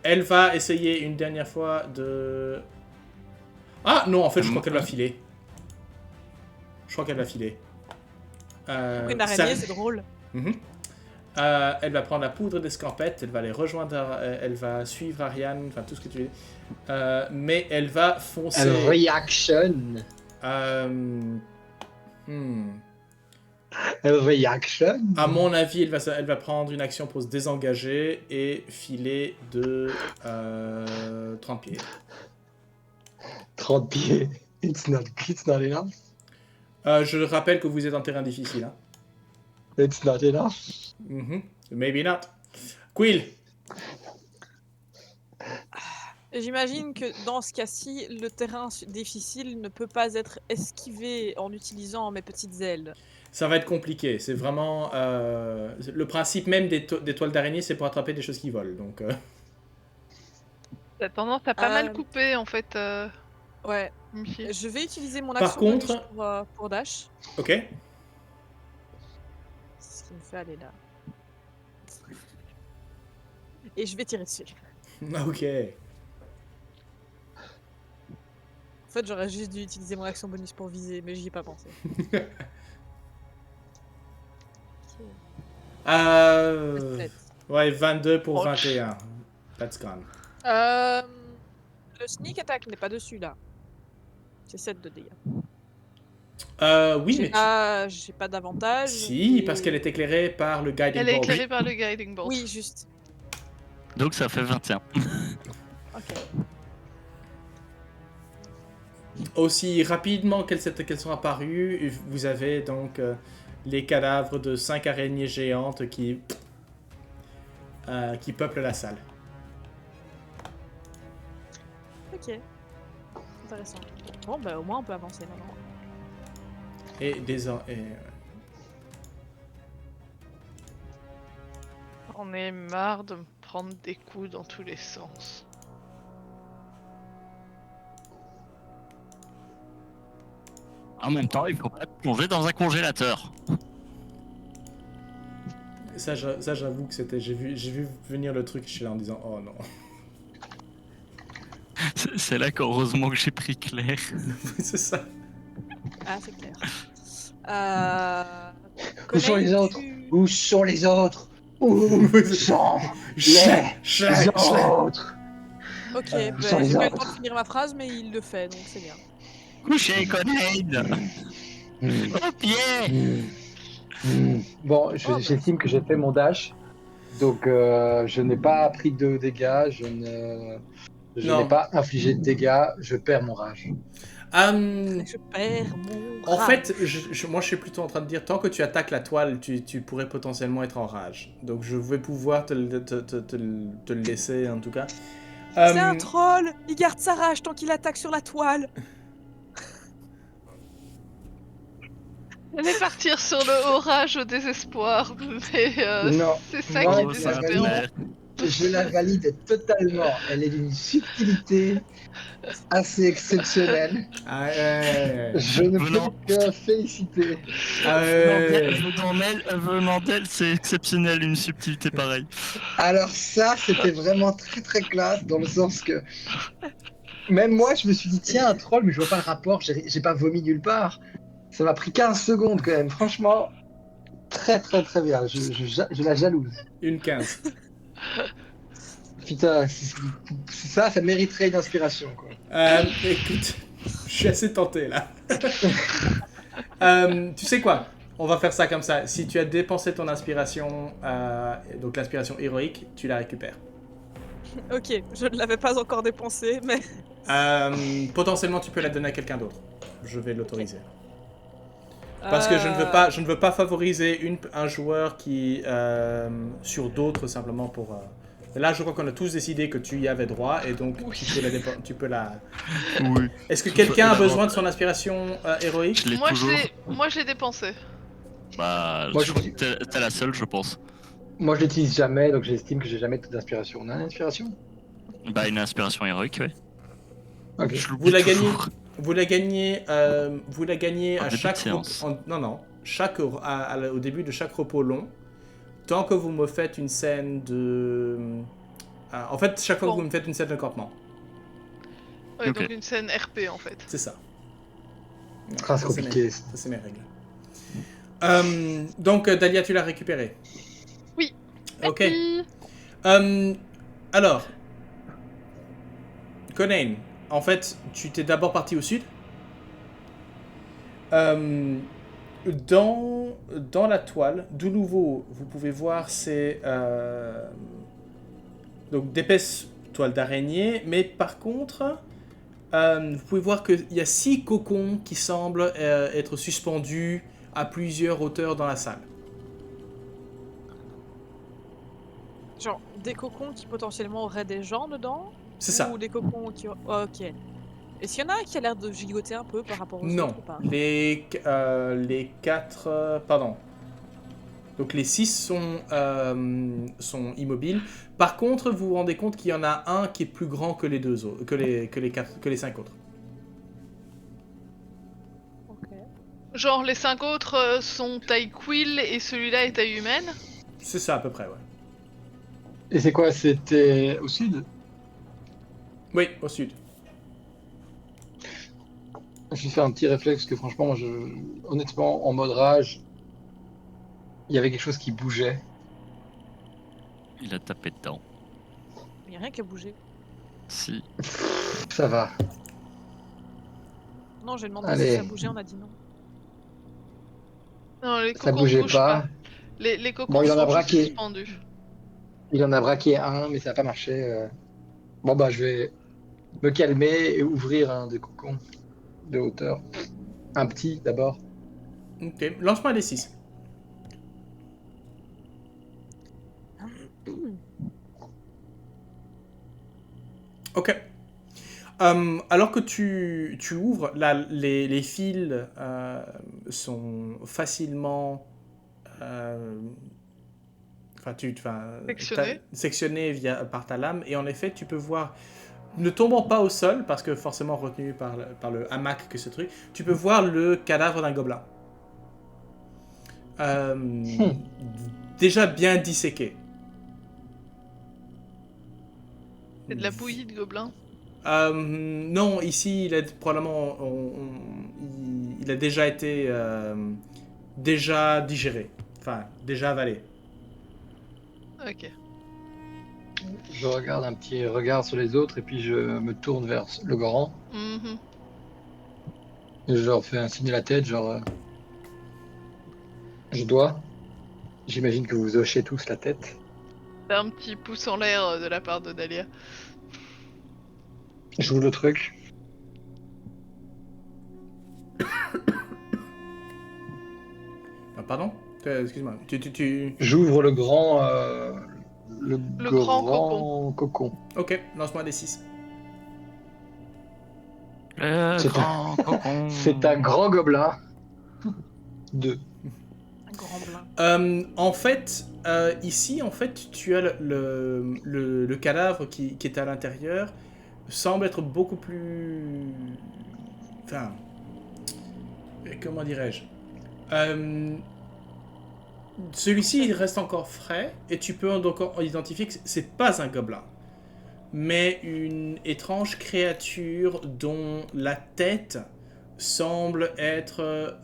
Elle va essayer une dernière fois de. Ah non, en fait, je crois qu'elle va filer. Une araignée, c'est drôle. Mhm. Elle va prendre la poudre d'escampette, elle va les rejoindre, elle va suivre Ariane, enfin tout ce que tu veux. Mais elle va foncer. Elle reaction. Elle reaction. À mon avis, elle va prendre une action pour se désengager et filer de 30 pieds. 30 pieds. It's not enough. Je rappelle que vous êtes en terrain difficile. Hein. It's not enough. Maybe not. Quill. J'imagine que dans ce cas-ci, le terrain difficile ne peut pas être esquivé en utilisant mes petites ailes. Ça va être compliqué. C'est vraiment le principe même des toiles d'araignée, c'est pour attraper des choses qui volent. Donc. T'as tendance à pas mal couper en fait. Ouais. Michi. Je vais utiliser mon Par action contre- bonus pour dash. Ok. Ce qui me fait aller là. Et je vais tirer dessus. Ok. En fait, j'aurais juste dû utiliser mon action bonus pour viser, mais j'y ai pas pensé. Ouais, 22 pour Proche. 21. That's gone. Le sneak attack n'est pas dessus là. C'est 7 de dégâts. Oui, mais J'ai pas d'avantage. si, et- parce qu'elle est éclairée par le guiding Elle est bolt. éclairée par le guiding bolt. Oui, juste. Donc ça fait 21. Ok. Aussi rapidement qu'elles sont apparues, vous avez donc les cadavres de 5 araignées géantes qui peuplent la salle. Ok. Intéressant. Bon, bah au moins on peut avancer maintenant. Et On est marre de me prendre des coups dans tous les sens. En même temps, il faut pas te plonger dans un congélateur. ça, j'avoue que c'était. J'ai vu venir le truc, je suis là en disant oh non. C'est là qu'heureusement que j'ai pris Claire. C'est ça. Ah, c'est clair. Où sont les autres tu- Où sont les autres Où sont les autres Ok, Où bah, sont les j'ai pas eu le temps autres de finir ma phrase, mais il le fait, donc c'est bien. Couchez, Conaid. Au pied. Bon, j'estime que j'ai fait mon dash. Donc, je n'ai pas pris de dégâts. Je Non. n'ai pas infligé de dégâts. Je perds mon rage. Je perds mon En rage. fait, moi je suis plutôt en train de dire, tant que tu attaques la toile, tu pourrais potentiellement être en rage. Donc je vais pouvoir te le laisser en tout cas. C'est un Euh, troll. Il garde sa rage tant qu'il attaque sur la toile. J'allais partir sur le orage au désespoir, mais Non, c'est ça moi, qui est Oh, c'est un désespérant. tonnerre. je la valide totalement. Elle est d'une subtilité assez exceptionnelle. ah, ouais. Je ne peux Venant- que féliciter. Ah, ouais. Venant d'elle, c'est exceptionnel, une subtilité pareille. Alors ça, c'était vraiment très très classe dans le sens que même moi, je me suis dit tiens, un troll, mais je vois pas le rapport. J'ai pas vomi nulle part. Ça m'a pris 15 secondes quand même. Franchement, très très très bien. Je la jalouse. Une 15. Putain, ça mériterait une inspiration quoi. Écoute, je suis assez tenté là. Tu sais quoi? On va faire ça comme ça. Si tu as dépensé ton inspiration, donc l'inspiration héroïque, tu la récupères. Ok, je ne l'avais pas encore dépensé, mais Potentiellement, tu peux la donner à quelqu'un d'autre. Je vais l'autoriser. Parce que je ne veux pas favoriser un joueur qui sur d'autres simplement pour. Là, je crois qu'on a tous décidé que tu y avais droit et donc tu peux la. Oui. Est-ce que quelqu'un a besoin de son inspiration héroïque? Je l'ai toujours. Moi, je l'ai dépensé. Bah, Moi, je crois que t'es la seule, je pense. Moi, je l'utilise jamais, donc j'estime que j'ai jamais d'inspiration. On a une inspiration? Bah, une inspiration héroïque, ouais. Ok. Je Vous la l'oublie gagnez. toujours. Vous la gagnez En à début de chaque séance. non, au début de chaque repos long. Tant que vous me faites une scène de. En fait, chaque fois que Bon. vous me faites une scène de campement. Ouais, Ok. donc une scène RP en fait. C'est ça. Ah, c'est Ça, compliqué. Ça, c'est mes règles. Donc, Dahlia, tu l'as récupéré? Oui. Ok. Merci. Alors, Conan, en fait, tu t'es d'abord parti au sud. Dans la toile, de nouveau, vous pouvez voir ces donc d'épaisses toiles d'araignée, mais par contre, vous pouvez voir qu'il y a 6 cocons qui semblent être suspendus à plusieurs hauteurs dans la salle. genre des cocons qui potentiellement auraient des gens dedans. C'est ça. Ou des cocons qui. Oh, ok. Est-ce qu'il y en a un qui a l'air de gigoter un peu par rapport aux Non, autres ou pas? les 4, pardon. Donc les 6 sont immobiles. Par contre, vous vous rendez compte qu'il y en a un qui est plus grand que les deux autres, que les 5 autres. Ok. Genre les 5 autres sont taille quill et celui-là est taille humaine. C'est ça à peu près, ouais. Et c'est quoi? C'était au sud? Oui, au sud. Je vais faire un petit réflexe que franchement, moi, honnêtement, en mode rage, il y avait quelque chose qui bougeait. Il a tapé dedans. Il n'y a rien qui a bougé. Si. Ça va. Non, j'ai demandé Allez. si ça bougeait, on a dit non. Non, les Ça cocons ne bougeait bougent pas. pas. Les cocons Bon, il en a sont juste braqué. suspendus. Il en a braqué un, mais ça n'a pas marché. Bon, bah, je vais me calmer et ouvrir un des cocons de hauteur. Un petit d'abord. Ok, lance-moi des 6. Ok. Alors que tu ouvres, là, les fils sont facilement sectionnés par ta lame, et en effet, tu peux voir, ne tombant pas au sol, parce que forcément retenu par le hamac que ce truc, tu peux voir le cadavre d'un gobelin. Déjà bien disséqué. C'est de la bouillie de gobelins. Non, ici, il a probablement, il a déjà été déjà digéré, enfin déjà avalé. Ok. Je regarde un petit regard sur les autres et puis je me tourne vers le grand. Mhm. Et je leur fais un signe de la tête, genre. Je dois. J'imagine que vous hochez tous la tête. T'as un petit pouce en l'air de la part de Dahlia. J'ouvre le truc. Ah, pardon. Excuse-moi. J'ouvre le grand, Le grand cocon. Ok, lance-moi des 6. Le C'est grand cocon. C'est un grand gobelin. 2. Un grand blanc. En fait, ici, en fait, tu as le cadavre qui est à l'intérieur semble être beaucoup plus... Enfin... Comment dirais-je Celui-ci, il reste encore frais, et tu peux donc identifier que c'est pas un gobelin, mais une étrange créature dont la tête semble être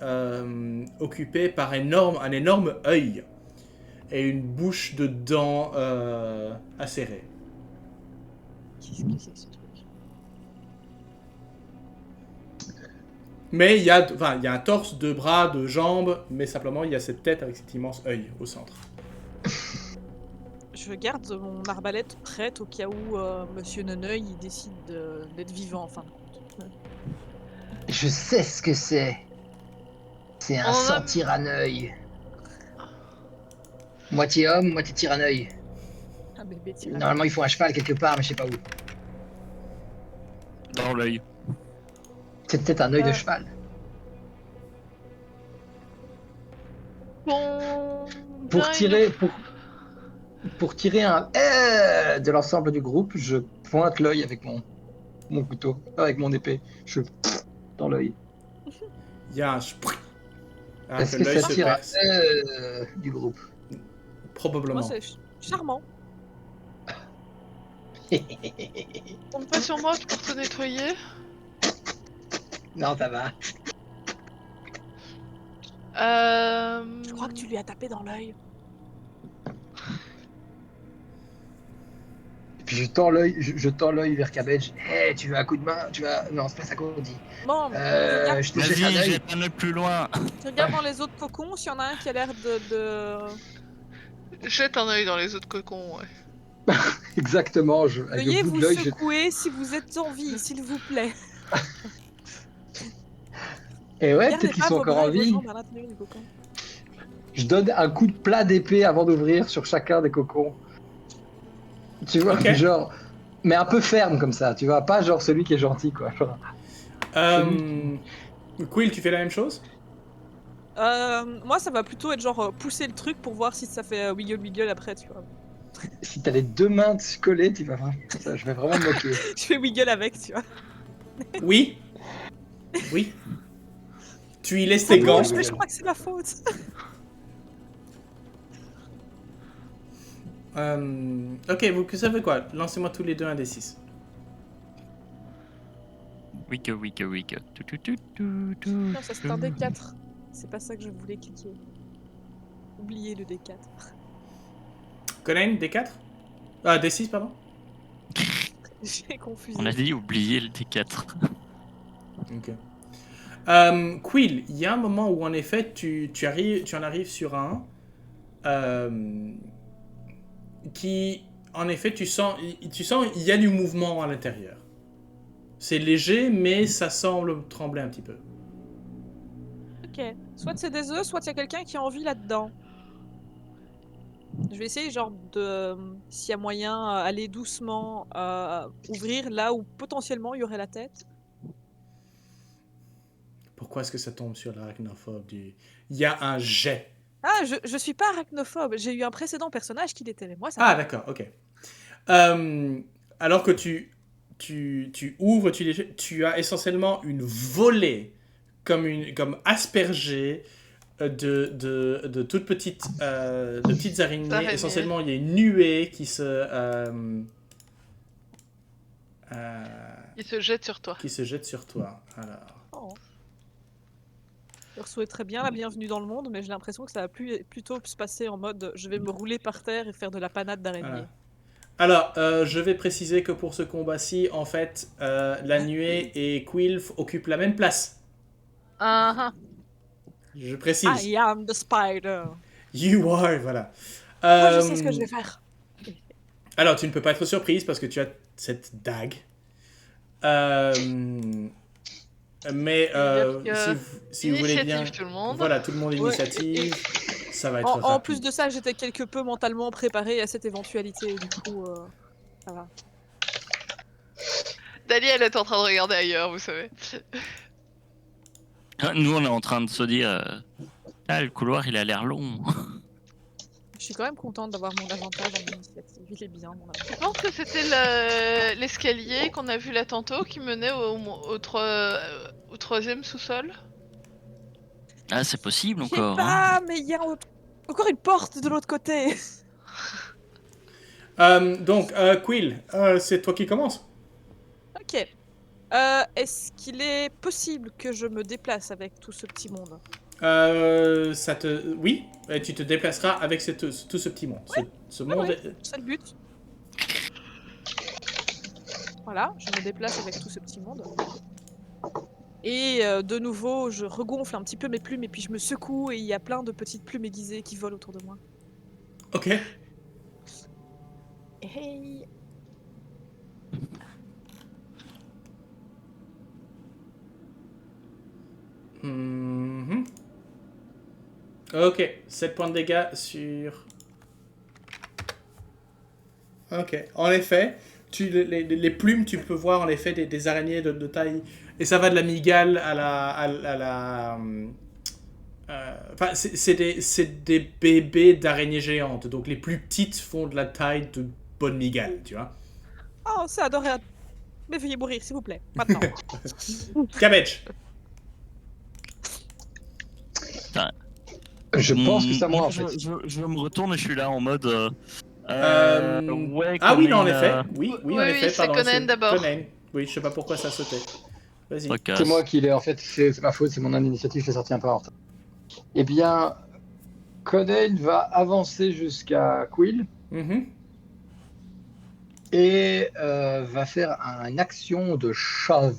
occupée par un énorme œil et une bouche de dents acérées. Qu'est-ce que c'est que ce truc? Mais il y a un torse, 2 bras, 2 jambes, mais simplement il y a cette tête avec cet immense œil au centre. Je garde mon arbalète prête au cas où Monsieur Neneuil il décide d'être vivant en fin de compte. Je sais ce que c'est. C'est un On a- sang tyranneuil. Moitié homme, moitié tyranneuil. Un bébé tyrannosaure. Normalement, il faut un cheval quelque part, mais je sais pas où. Dans l'œil. C'est peut-être un œil de cheval. Bon. Pour bien, tirer, pour tirer un de l'ensemble du groupe, je pointe l'œil avec mon couteau, avec mon épée. Je dans l'œil. Il y a un sprint. Est-ce que ça tire du groupe? Probablement. Moi c'est charmant. Compte pas sur moi pour te nettoyer. Non, ça va. Je crois que tu lui as tapé dans l'œil. Et puis je tends l'œil vers Cabbage. Hey, tu veux un coup de main? Non, c'est pas ça qu'on dit. Bon, regarde, Je te cherche un Vas-y, œil. jette un œil plus loin. regarde dans les autres cocons s'il y en a un qui a l'air de... Jette un œil dans les autres cocons, ouais. Exactement. Avec le Veuillez bout vous de l'œil, secouer si vous êtes en vie, s'il vous plaît. Et ouais, Gardez peut-être qu'ils pas sont vos encore bras en et vos vie. jambes à l'intérieur du cocon. Je donne un coup de plat d'épée avant d'ouvrir sur chacun des cocons. Tu vois, Ok. genre, mais un peu ferme comme ça, tu vois, pas genre celui qui est gentil, quoi. Genre, Quill, tu fais la même chose? Moi, ça va plutôt être genre pousser le truc pour voir si ça fait wiggle wiggle après, tu vois. si t'as les 2 mains collées, tu vas vraiment, ça, je vais vraiment me moquer. Je fais wiggle avec, tu vois. Oui. Oui. Tu y laisses tes Oui, gants. oui. Mais je crois que c'est ma faute. Ok, vous savez quoi? Lancez-moi tous les deux un des 6. Wiggle, wiggle, wiggle. Non, ça c'est un D4. C'est pas ça que je voulais cliquer. Oubliez le D4. Conan, D4? Ah, D6, pardon. J'ai confusé. On a dit oublier le D4. Ok. Quill, il y a un moment où en effet tu en arrives sur un qui, en effet, tu sens il y a du mouvement à l'intérieur. C'est léger, mais ça semble trembler un petit peu. Ok. Soit c'est des œufs, soit il y a quelqu'un qui a envie là-dedans. Je vais essayer genre de... S'il y a moyen, aller doucement ouvrir là où potentiellement il y aurait la tête. Pourquoi est-ce que ça tombe sur l'arachnophobe du... Il y a un jet. Ah, je suis pas arachnophobe. J'ai eu un précédent personnage qui l'était, mais moi ça Ah, va. d'accord, ok. Alors que tu ouvres, tu as essentiellement une volée, comme aspergée de toutes petites, de petites araignées. Araignées. Essentiellement, il y a une nuée qui se Il se jette sur toi. jette sur toi. Alors, Oh. Je leur souhaiterais bien la bienvenue dans le monde, mais j'ai l'impression que ça va plutôt se passer en mode je vais me rouler par terre et faire de la panade d'araignée. voilà. Alors, je vais préciser que pour ce combat-ci, en fait, la nuée et Quill occupent la même place. Ah, Je précise. I am the spider. You are, voilà. Moi, je sais ce que je vais faire. Alors, tu ne peux pas être surprise parce que tu as cette dague. Mais C'est-à-dire si vous voulez bien... Initiative, tout le monde. Voilà, tout le monde Ouais, initiative, ça va être En rapide. plus de ça, j'étais quelque peu mentalement préparée à cette éventualité, du coup, ça va. Dahlia, elle est en train de regarder ailleurs, vous savez. Nous, on est en train de se dire, le couloir, il a l'air long. Je suis quand même contente d'avoir mon avantage en initiative. Il est bien, mon avantage. Je pense que c'était l'escalier qu'on a vu là tantôt qui menait au troisième sous-sol. Ah, c'est possible Je sais encore. Hein. pas, mais il y a encore une porte de l'autre côté. Donc, Quill, c'est toi qui commence. Ok. Est-ce qu'il est possible que je me déplace avec tout ce petit monde? Oui, et tu te déplaceras avec tout ce petit monde. Ce monde ouais. C'est le but. Voilà, je me déplace avec tout ce petit monde. Et de nouveau, je regonfle un petit peu mes plumes et puis je me secoue et il y a plein de petites plumes aiguisées qui volent autour de moi. Ok. Hey. Mhm. Ok, 7 points de dégâts sur... Ok, en effet, les plumes, tu peux voir en effet des araignées de taille... Et ça va de la mygale à la... Enfin, c'est des bébés d'araignées géantes. Donc les plus petites font de la taille de bonne mygale, tu vois. Oh, c'est adorable. Mais veuillez mourir, s'il vous plaît. Maintenant. Cabbage. Je pense que c'est à moi, en fait. Je me retourne et je suis là en mode. Ouais, Ah oui, non, en Conan, effet. Oui, en effet, c'est pardon. Conan d'abord. Conan. Oui, je sais pas pourquoi ça sautait. Vas-y. Podcast. C'est moi qui l'ai, en fait, c'est ma faute, c'est mon initiative, je l'ai sorti un peu en retard. Eh bien, Conan va avancer jusqu'à Quill Mhm. et va faire une action de shove.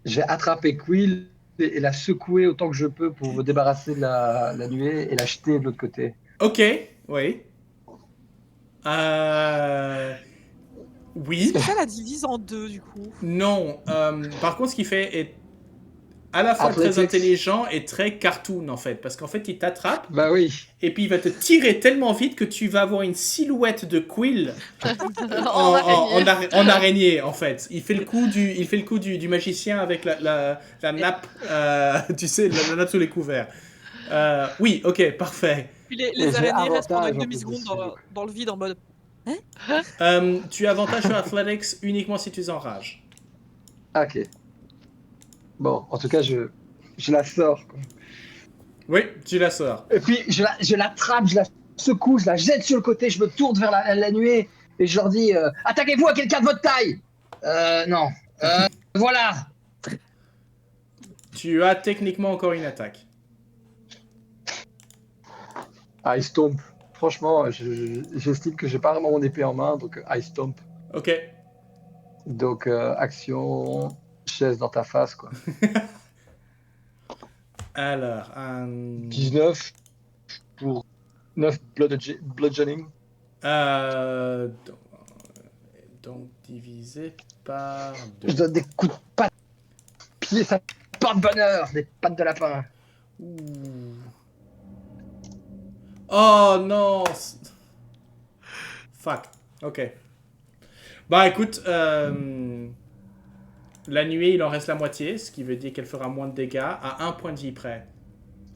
Je vais attraper Quill et la secouer autant que je peux pour me débarrasser de la nuée et la jeter de l'autre côté. Ok, oui. Oui. Est-ce que ça la divise en deux, du coup? Non. Par contre, ce qu'il fait est à la fois Athletics. très intelligent et très cartoon, en fait. Parce qu'en fait, il t'attrape Bah oui. et puis il va te tirer tellement vite que tu vas avoir une silhouette de Quill en araignée, en fait. Il fait le coup du magicien avec la nappe, tu sais, la nappe sous les couverts. Oui, ok, parfait. Puis Et les j'ai araignées restent pendant avantage une en demi-seconde plus dessus, dans le vide en mode. Tu as avantage sur Athletics uniquement si tu es en rage. Ok. Bon, en tout cas, je la sors, quoi. Oui, tu la sors. Et puis, je l'attrape, je la secoue, je la jette sur le côté, je me tourne vers la nuée et je leur dis attaquez-vous à quelqu'un de votre taille. Non. Voilà. Tu as techniquement encore une attaque. Ice Stomp. Franchement, j'estime que j'ai pas vraiment mon épée en main, donc Ice Stomp. Ok. Donc, action, chaise dans ta face, quoi. Alors, 19 pour 9 bludgeoning. Donc, divisé par Je 2. donne des coups de patte. Pied, ça porte bonheur, des pattes de lapin. Oh non. Fuck. Ok. Bah écoute, la nuée, il en reste la moitié, ce qui veut dire qu'elle fera moins de dégâts à 1 point de vie près.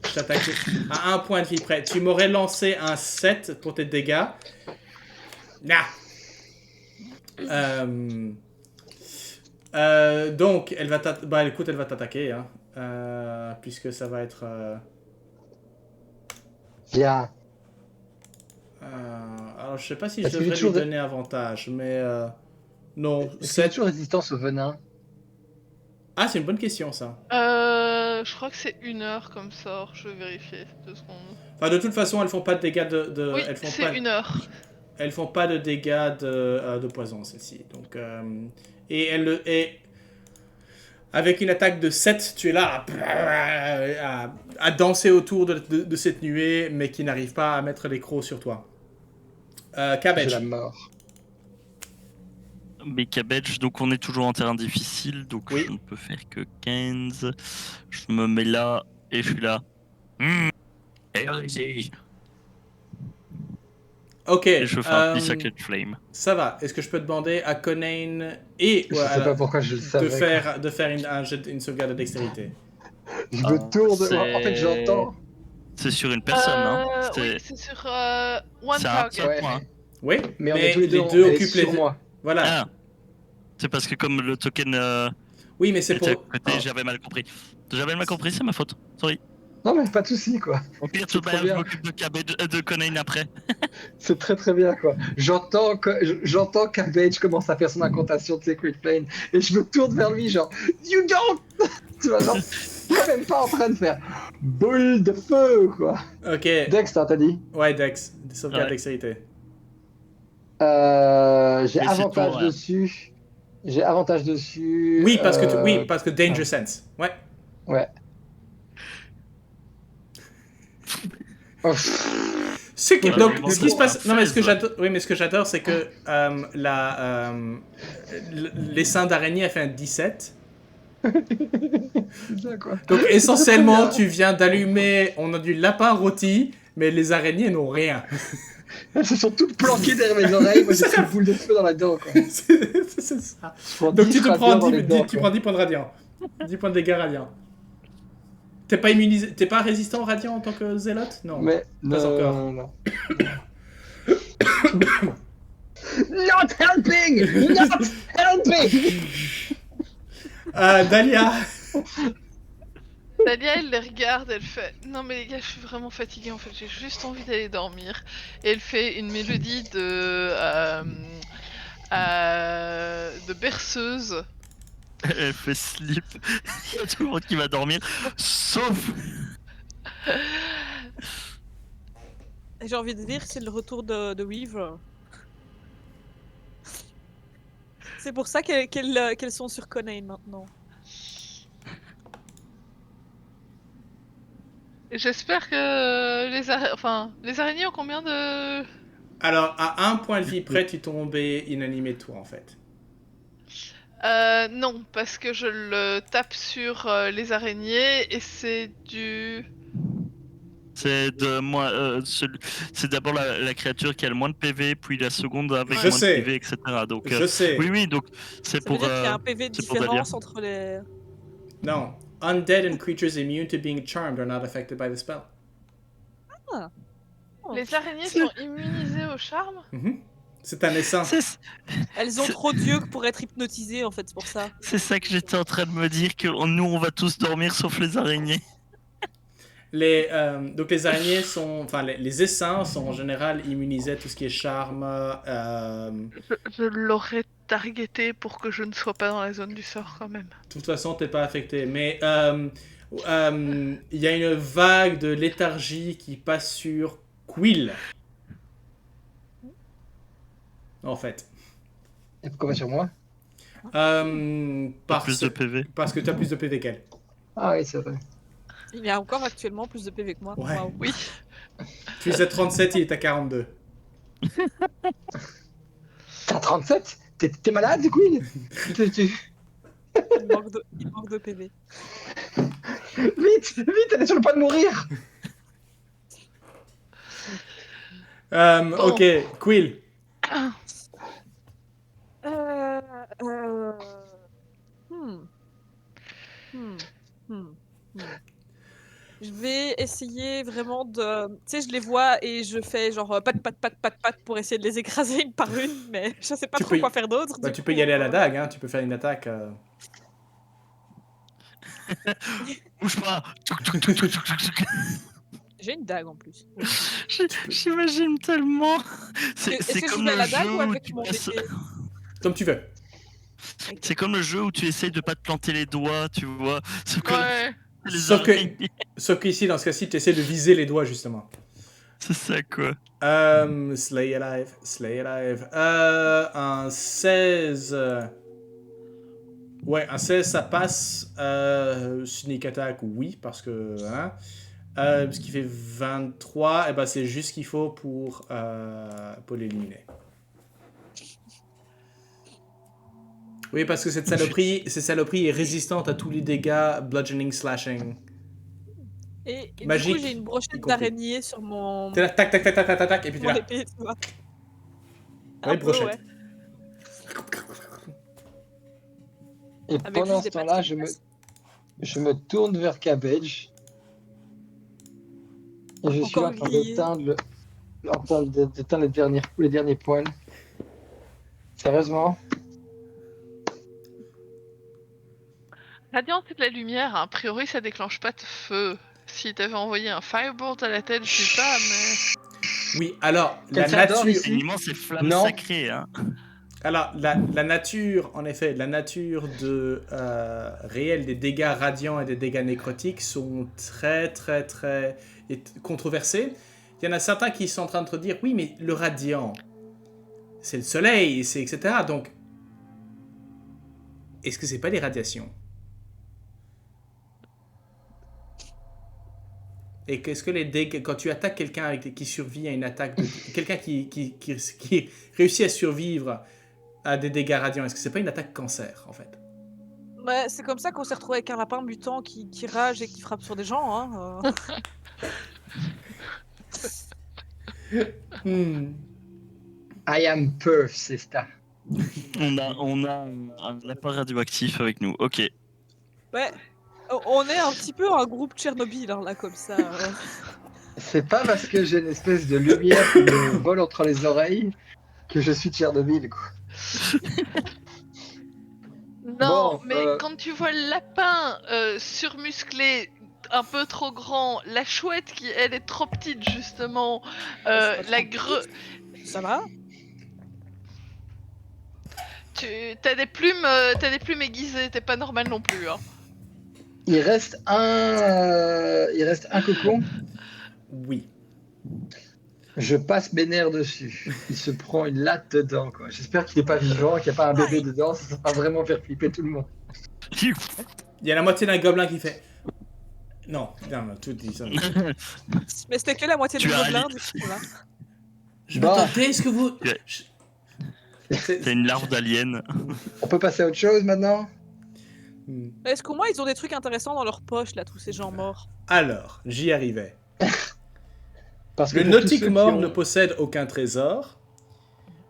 Je t'attaque à 1 point de vie près. Tu m'aurais lancé un 7 pour tes dégâts. Nah. Donc, elle va t'attaquer, hein, puisque ça va être... Bien. alors, je sais pas si je Est-ce que j'ai devrais lui toujours donner avantage, mais... non, Est-ce qu'il y a 7... toujours résistance au venin? Ah, c'est une bonne question, ça. Je crois que c'est 1 heure comme sort, je vais vérifier 2 secondes. Enfin, de toute façon, elles font pas de dégâts de Oui, elles font c'est pas... 1 heure. Elles font pas de dégâts de poison, celles-ci. Donc, et avec une attaque de 7, tu es là à danser autour de cette nuée, mais qui n'arrive pas à mettre les crocs sur toi. J'ai Cabbage. la mort. Mais Cabbage, donc on est toujours en terrain difficile, donc Oui. je ne peux faire que 15. Je me mets là et je suis là. Hérésie. Ok. Et je fais un petit Sacred Flame. Ça va. Est-ce que je peux demander à Conan et Je sais pas pourquoi je le savais. de faire une sauvegarde de dextérité? Je me tourne. En fait, j'entends. C'est sur une personne, hein. Oui, c'est sur One C'est un Target. seul Ouais. point. Oui, Mais on est tous les deux, deux elle est occupent sur les... moi. Voilà. Ah. C'est parce que comme le token Oui, mais c'est était à pour... côté, j'avais mal compris. J'avais mal compris, c'est ma faute. Sorry. Non, mais pas de soucis, quoi. Au pire, C'est tout trop je bien. m'occupe de Cabbage, de Conan après. C'est très très bien, quoi. J'entends Cabbage commence à faire son incantation de Sacred Flame et je me tourne vers lui, genre, You don't! Tu vois, genre, quand même pas en train de faire boule de feu, quoi. Ok. Dex, t'as dit? Ouais, Dex. Sauvegarde Ouais. dextérité. J'ai Mais c'est avantage tout, ouais. dessus. J'ai avantage dessus. Oui, parce que Danger Sense. Ouais. Ouais. Oh, Ce que, Ouais, donc, vraiment, ce qui se c'est passe... un Non, mais 16. ce que j'adore, c'est que l'essaim d'araignée a fait un 17. c'est ça, quoi. Donc, C'est essentiellement, très, très tu viens d'allumer... On a du lapin rôti, mais les araignées n'ont rien. Elles se sont toutes planquées derrière mes oreilles. Moi, j'ai pris une boule de feu dans la dent, quoi. C'est ça. Je prends Donc, 10 tu te prends radiants dans 10, les dents, tu quoi. prends 10 points de radiant. 10 points de dégâts radiants. T'es pas immunisé... T'es pas résistant au radiant en tant que zélote? Non. Mais Pas encore. non. Not helping! Not helping! Dahlia. Dahlia, elle les regarde, elle fait non mais les gars, je suis vraiment fatiguée en fait, j'ai juste envie d'aller dormir. Et elle fait une mélodie de berceuse. Elle fait slip. Il y a tout le monde qui va dormir, sauf. J'ai envie de dire, c'est le retour de Weaver. C'est pour ça qu'elles sont sur Conan maintenant. Et j'espère que les araignées ont combien de... Alors, à un point de vie près, tu tombais inanimé toi, en fait. Non, parce que je le tape sur les araignées et c'est du... C'est c'est d'abord la créature qui a le moins de PV, puis la seconde avec Je moins sais. de PV, etc. Donc, Je sais. oui, donc c'est Ça veut pour. dire qu'il y a un PV de c'est pour Dahlia. différence entre les... Non. Undead and creatures immune to being charmed are not affected by the spell. Les araignées sont immunisées au charme? C'est un essaim. Elles ont trop d'yeux pour être hypnotisées, en fait, c'est pour ça. C'est ça que j'étais en train de me dire, que nous on va tous dormir sauf les araignées. Donc les araignées sont... Enfin, les essaims sont en général immunisés à tout ce qui est charme. Je l'aurais targeté pour que je ne sois pas dans la zone du sort quand même. De toute façon, t'es pas affecté. Mais il y a une vague de léthargie qui passe sur Quill. En fait. Et pourquoi pas sur moi? Plus de PV. Parce que tu as plus de PV qu'elle. Ah oui, c'est vrai. Il y a encore actuellement plus de PV que moi. Ouais. Waouh. Oui. Tu es à 37, il est à 42. T'as 37? T'es malade, du coup? Il manque de PV. Vite, elle est sur le point de mourir! Bon. Ok, Quill. Je vais essayer vraiment de... Tu sais, je les vois et je fais genre pat pour essayer de les écraser une par une, mais je sais pas Tu trop peux quoi faire d'autre. Bah, du tu peux y coup, aller à la dague, hein. Tu peux faire une attaque. Bouge pas. J'ai une dague en plus. J'imagine tellement. Est-ce C'est que je comme vais à le la dague jeu ou où avec tu mon passes- épée? Comme tu veux. C'est comme le jeu où tu essayes de pas te planter les doigts, tu vois. Sauf que Ouais. les Sauf que- araignées, Sauf qu'ici, dans ce cas-ci, tu essaies de viser les doigts, justement. c'est ça quoi. Slay alive. Un 16. Ouais, un 16, ça passe. Sneak attack, oui, parce que. Hein. Ce qui fait 23, et ben c'est juste ce qu'il faut pour l'éliminer. Oui, parce que cette saloperie est résistante à tous les dégâts bludgeoning, slashing. Et du Magique, coup, j'ai une y brochette compris. d'araignée sur mon, T'es là, tac, tac, tac, tac, tac, tac, tac, et puis tu mon là. épée, tu vois. Ouais, Un peu, brochette. ouais. Et Avec pendant juste ce des temps-là, pattes je me tourne vers Cabbage. Et je suis Encore en train grillé. d'éteindre les derniers poils. Sérieusement? Radiant, c'est de la lumière, hein. A priori ça déclenche pas de feu. Si t'avais envoyé un firebolt à la tête, je sais pas, mais... Oui, alors, la Quelqu'un dort nature... ici? Techniquement, c'est flamme Non. sacrée. Hein. Alors, la nature, en effet, la nature réelle des dégâts radiants et des dégâts nécrotiques sont très, très, très controversées. Il y en a certains qui sont en train de te dire, oui, mais le radiant, c'est le soleil, c'est etc. Donc, est-ce que c'est pas des radiations? Et qu'est-ce que les dégâts, quand tu attaques quelqu'un qui survit à une attaque, quelqu'un qui réussit à survivre à des dégâts radiants, est-ce que c'est pas une attaque cancer, en fait? Ouais, c'est comme ça qu'on s'est retrouvé avec un lapin mutant qui rage et qui frappe sur des gens. Hein. I am Perf, c'est ça. On a un lapin radioactif avec nous. Ok. Ouais, on est un petit peu un groupe Tchernobyl, hein, là, comme ça. C'est pas parce que j'ai une espèce de lumière qui me vole entre les oreilles que je suis Tchernobyl, quoi. Non, Bon, mais quand tu vois le lapin surmusclé, un peu trop grand, la chouette qui, elle, est trop petite, justement, la greu... Ça va? T'as des plumes aiguisées, t'es pas normal non plus, hein. il reste un cocon. Oui. Je passe mes nerfs dessus. Il se prend une latte dedans, quoi. J'espère qu'il n'est pas vivant, qu'il n'y a pas un bébé dedans. Ça va vraiment faire flipper tout le monde. Il y a la moitié d'un gobelin qui fait... Non, tout dit ça. Mais c'était que la moitié Tu du as gobelin, Ali. du coup, là. Je Bon. m'attendais, est-ce que vous... Ouais. Je- C'est une larve d'alien. On peut passer à autre chose maintenant? Est-ce qu'au moins ils ont des trucs intéressants dans leur poche, là, tous ces gens morts? Alors, j'y arrivais. Parce que Le pour tous nautique ceux qui mort ont- ne possède aucun trésor.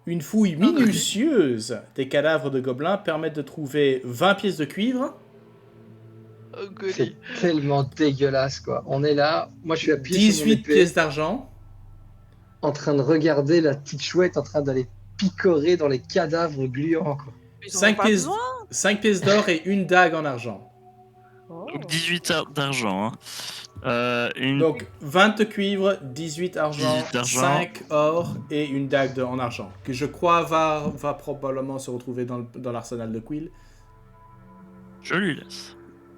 Une fouille minutieuse des cadavres de gobelins permet de trouver 20 pièces de cuivre, Oh, goody. C'est tellement dégueulasse, quoi. On est là, moi je suis appuyé sur mon 18 épée, pièces d'argent, en train de regarder la petite chouette en train d'aller picorer dans les cadavres gluants, quoi. Ils en ont 5 pas pièces, besoin. 5 pièces d'or et une dague en argent. Oh. Donc 18 d'argent. Hein. Donc 20 de cuivre, 18 argent, 18 d'argent. 5 or et une dague en argent. Que je crois va probablement se retrouver dans l'arsenal de Quill. Je lui laisse.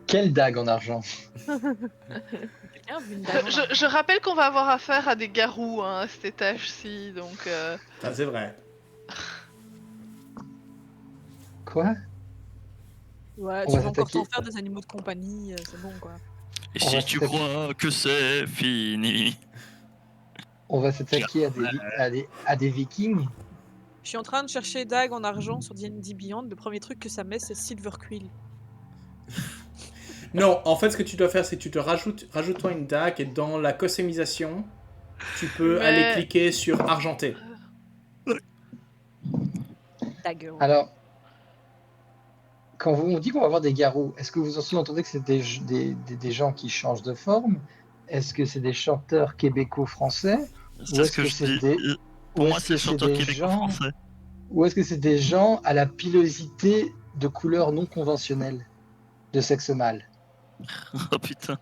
Quelle dague en argent? Quelqu'un a vu une dague en argent. Je rappelle qu'on va avoir affaire à des garous, hein, à cet étage-ci, donc... Ça, c'est vrai. Quoi? Ouais, On tu va vas encore s'attaquer. t'en faire des animaux de compagnie, c'est bon, quoi. Et On va si tu s'attaquer. crois que c'est fini. On va s'attaquer à des vikings? Je suis en train de chercher dague en argent sur D&D Beyond. Le premier truc que ça met, c'est Silver Quill. Non, en fait, ce que tu dois faire, c'est que tu te rajoute-toi une dague et dans la customisation, tu peux Mais- aller cliquer sur argenté. Dagger. Alors, quand on dit qu'on va avoir des garous, est-ce que vous aussi entendez que c'est des gens qui changent de forme? Est-ce que c'est des chanteurs québéco-français? C'est est-ce ce que que je c'est dis. des- Pour ou moi, est-ce c'est que le chanteur des québécois-français. Ou est-ce que c'est des gens à la pilosité de couleurs non conventionnelles, de sexe mâle? Oh putain.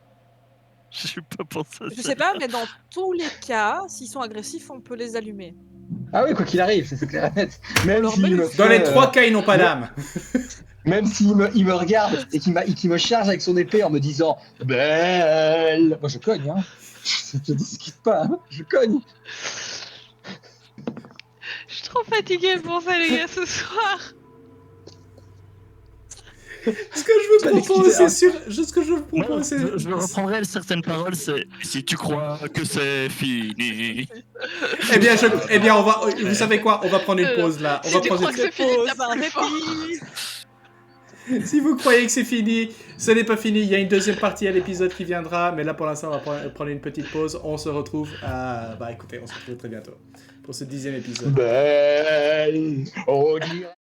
Je suis pas pensé à Je ça. sais pas, mais dans tous les cas, s'ils sont agressifs, on peut les allumer. Ah oui, quoi qu'il arrive, c'est clair et net. Même leur s'il met me le- Dans fait, les 3 cas, ils n'ont pas mais- d'âme. Même s'il il me regarde et qu'il me charge avec son épée en me disant « Belle !» Moi, je cogne, hein. Je discute pas, hein. Je cogne. Je suis trop fatiguée pour ça, les gars, ce soir. Ce que je Pas vous propose, d'excuser, hein. c'est sûr. Ce que je vous Moi, propose, c'est. je reprendrai certaines paroles, c'est si tu crois que c'est fini. Eh bien, on va. Vous savez quoi? On va prendre une pause là. On Si va tu prendre crois une. que c'est fini, t'as Pause, pas un plus fort. répit. Si vous croyez que c'est fini, ce n'est pas fini. Il y a une deuxième partie à l'épisode qui viendra. Mais là, pour l'instant, on va prendre une petite pause. On se retrouve écoutez, on se retrouve très bientôt pour ce 10e épisode. Ben, on dirait...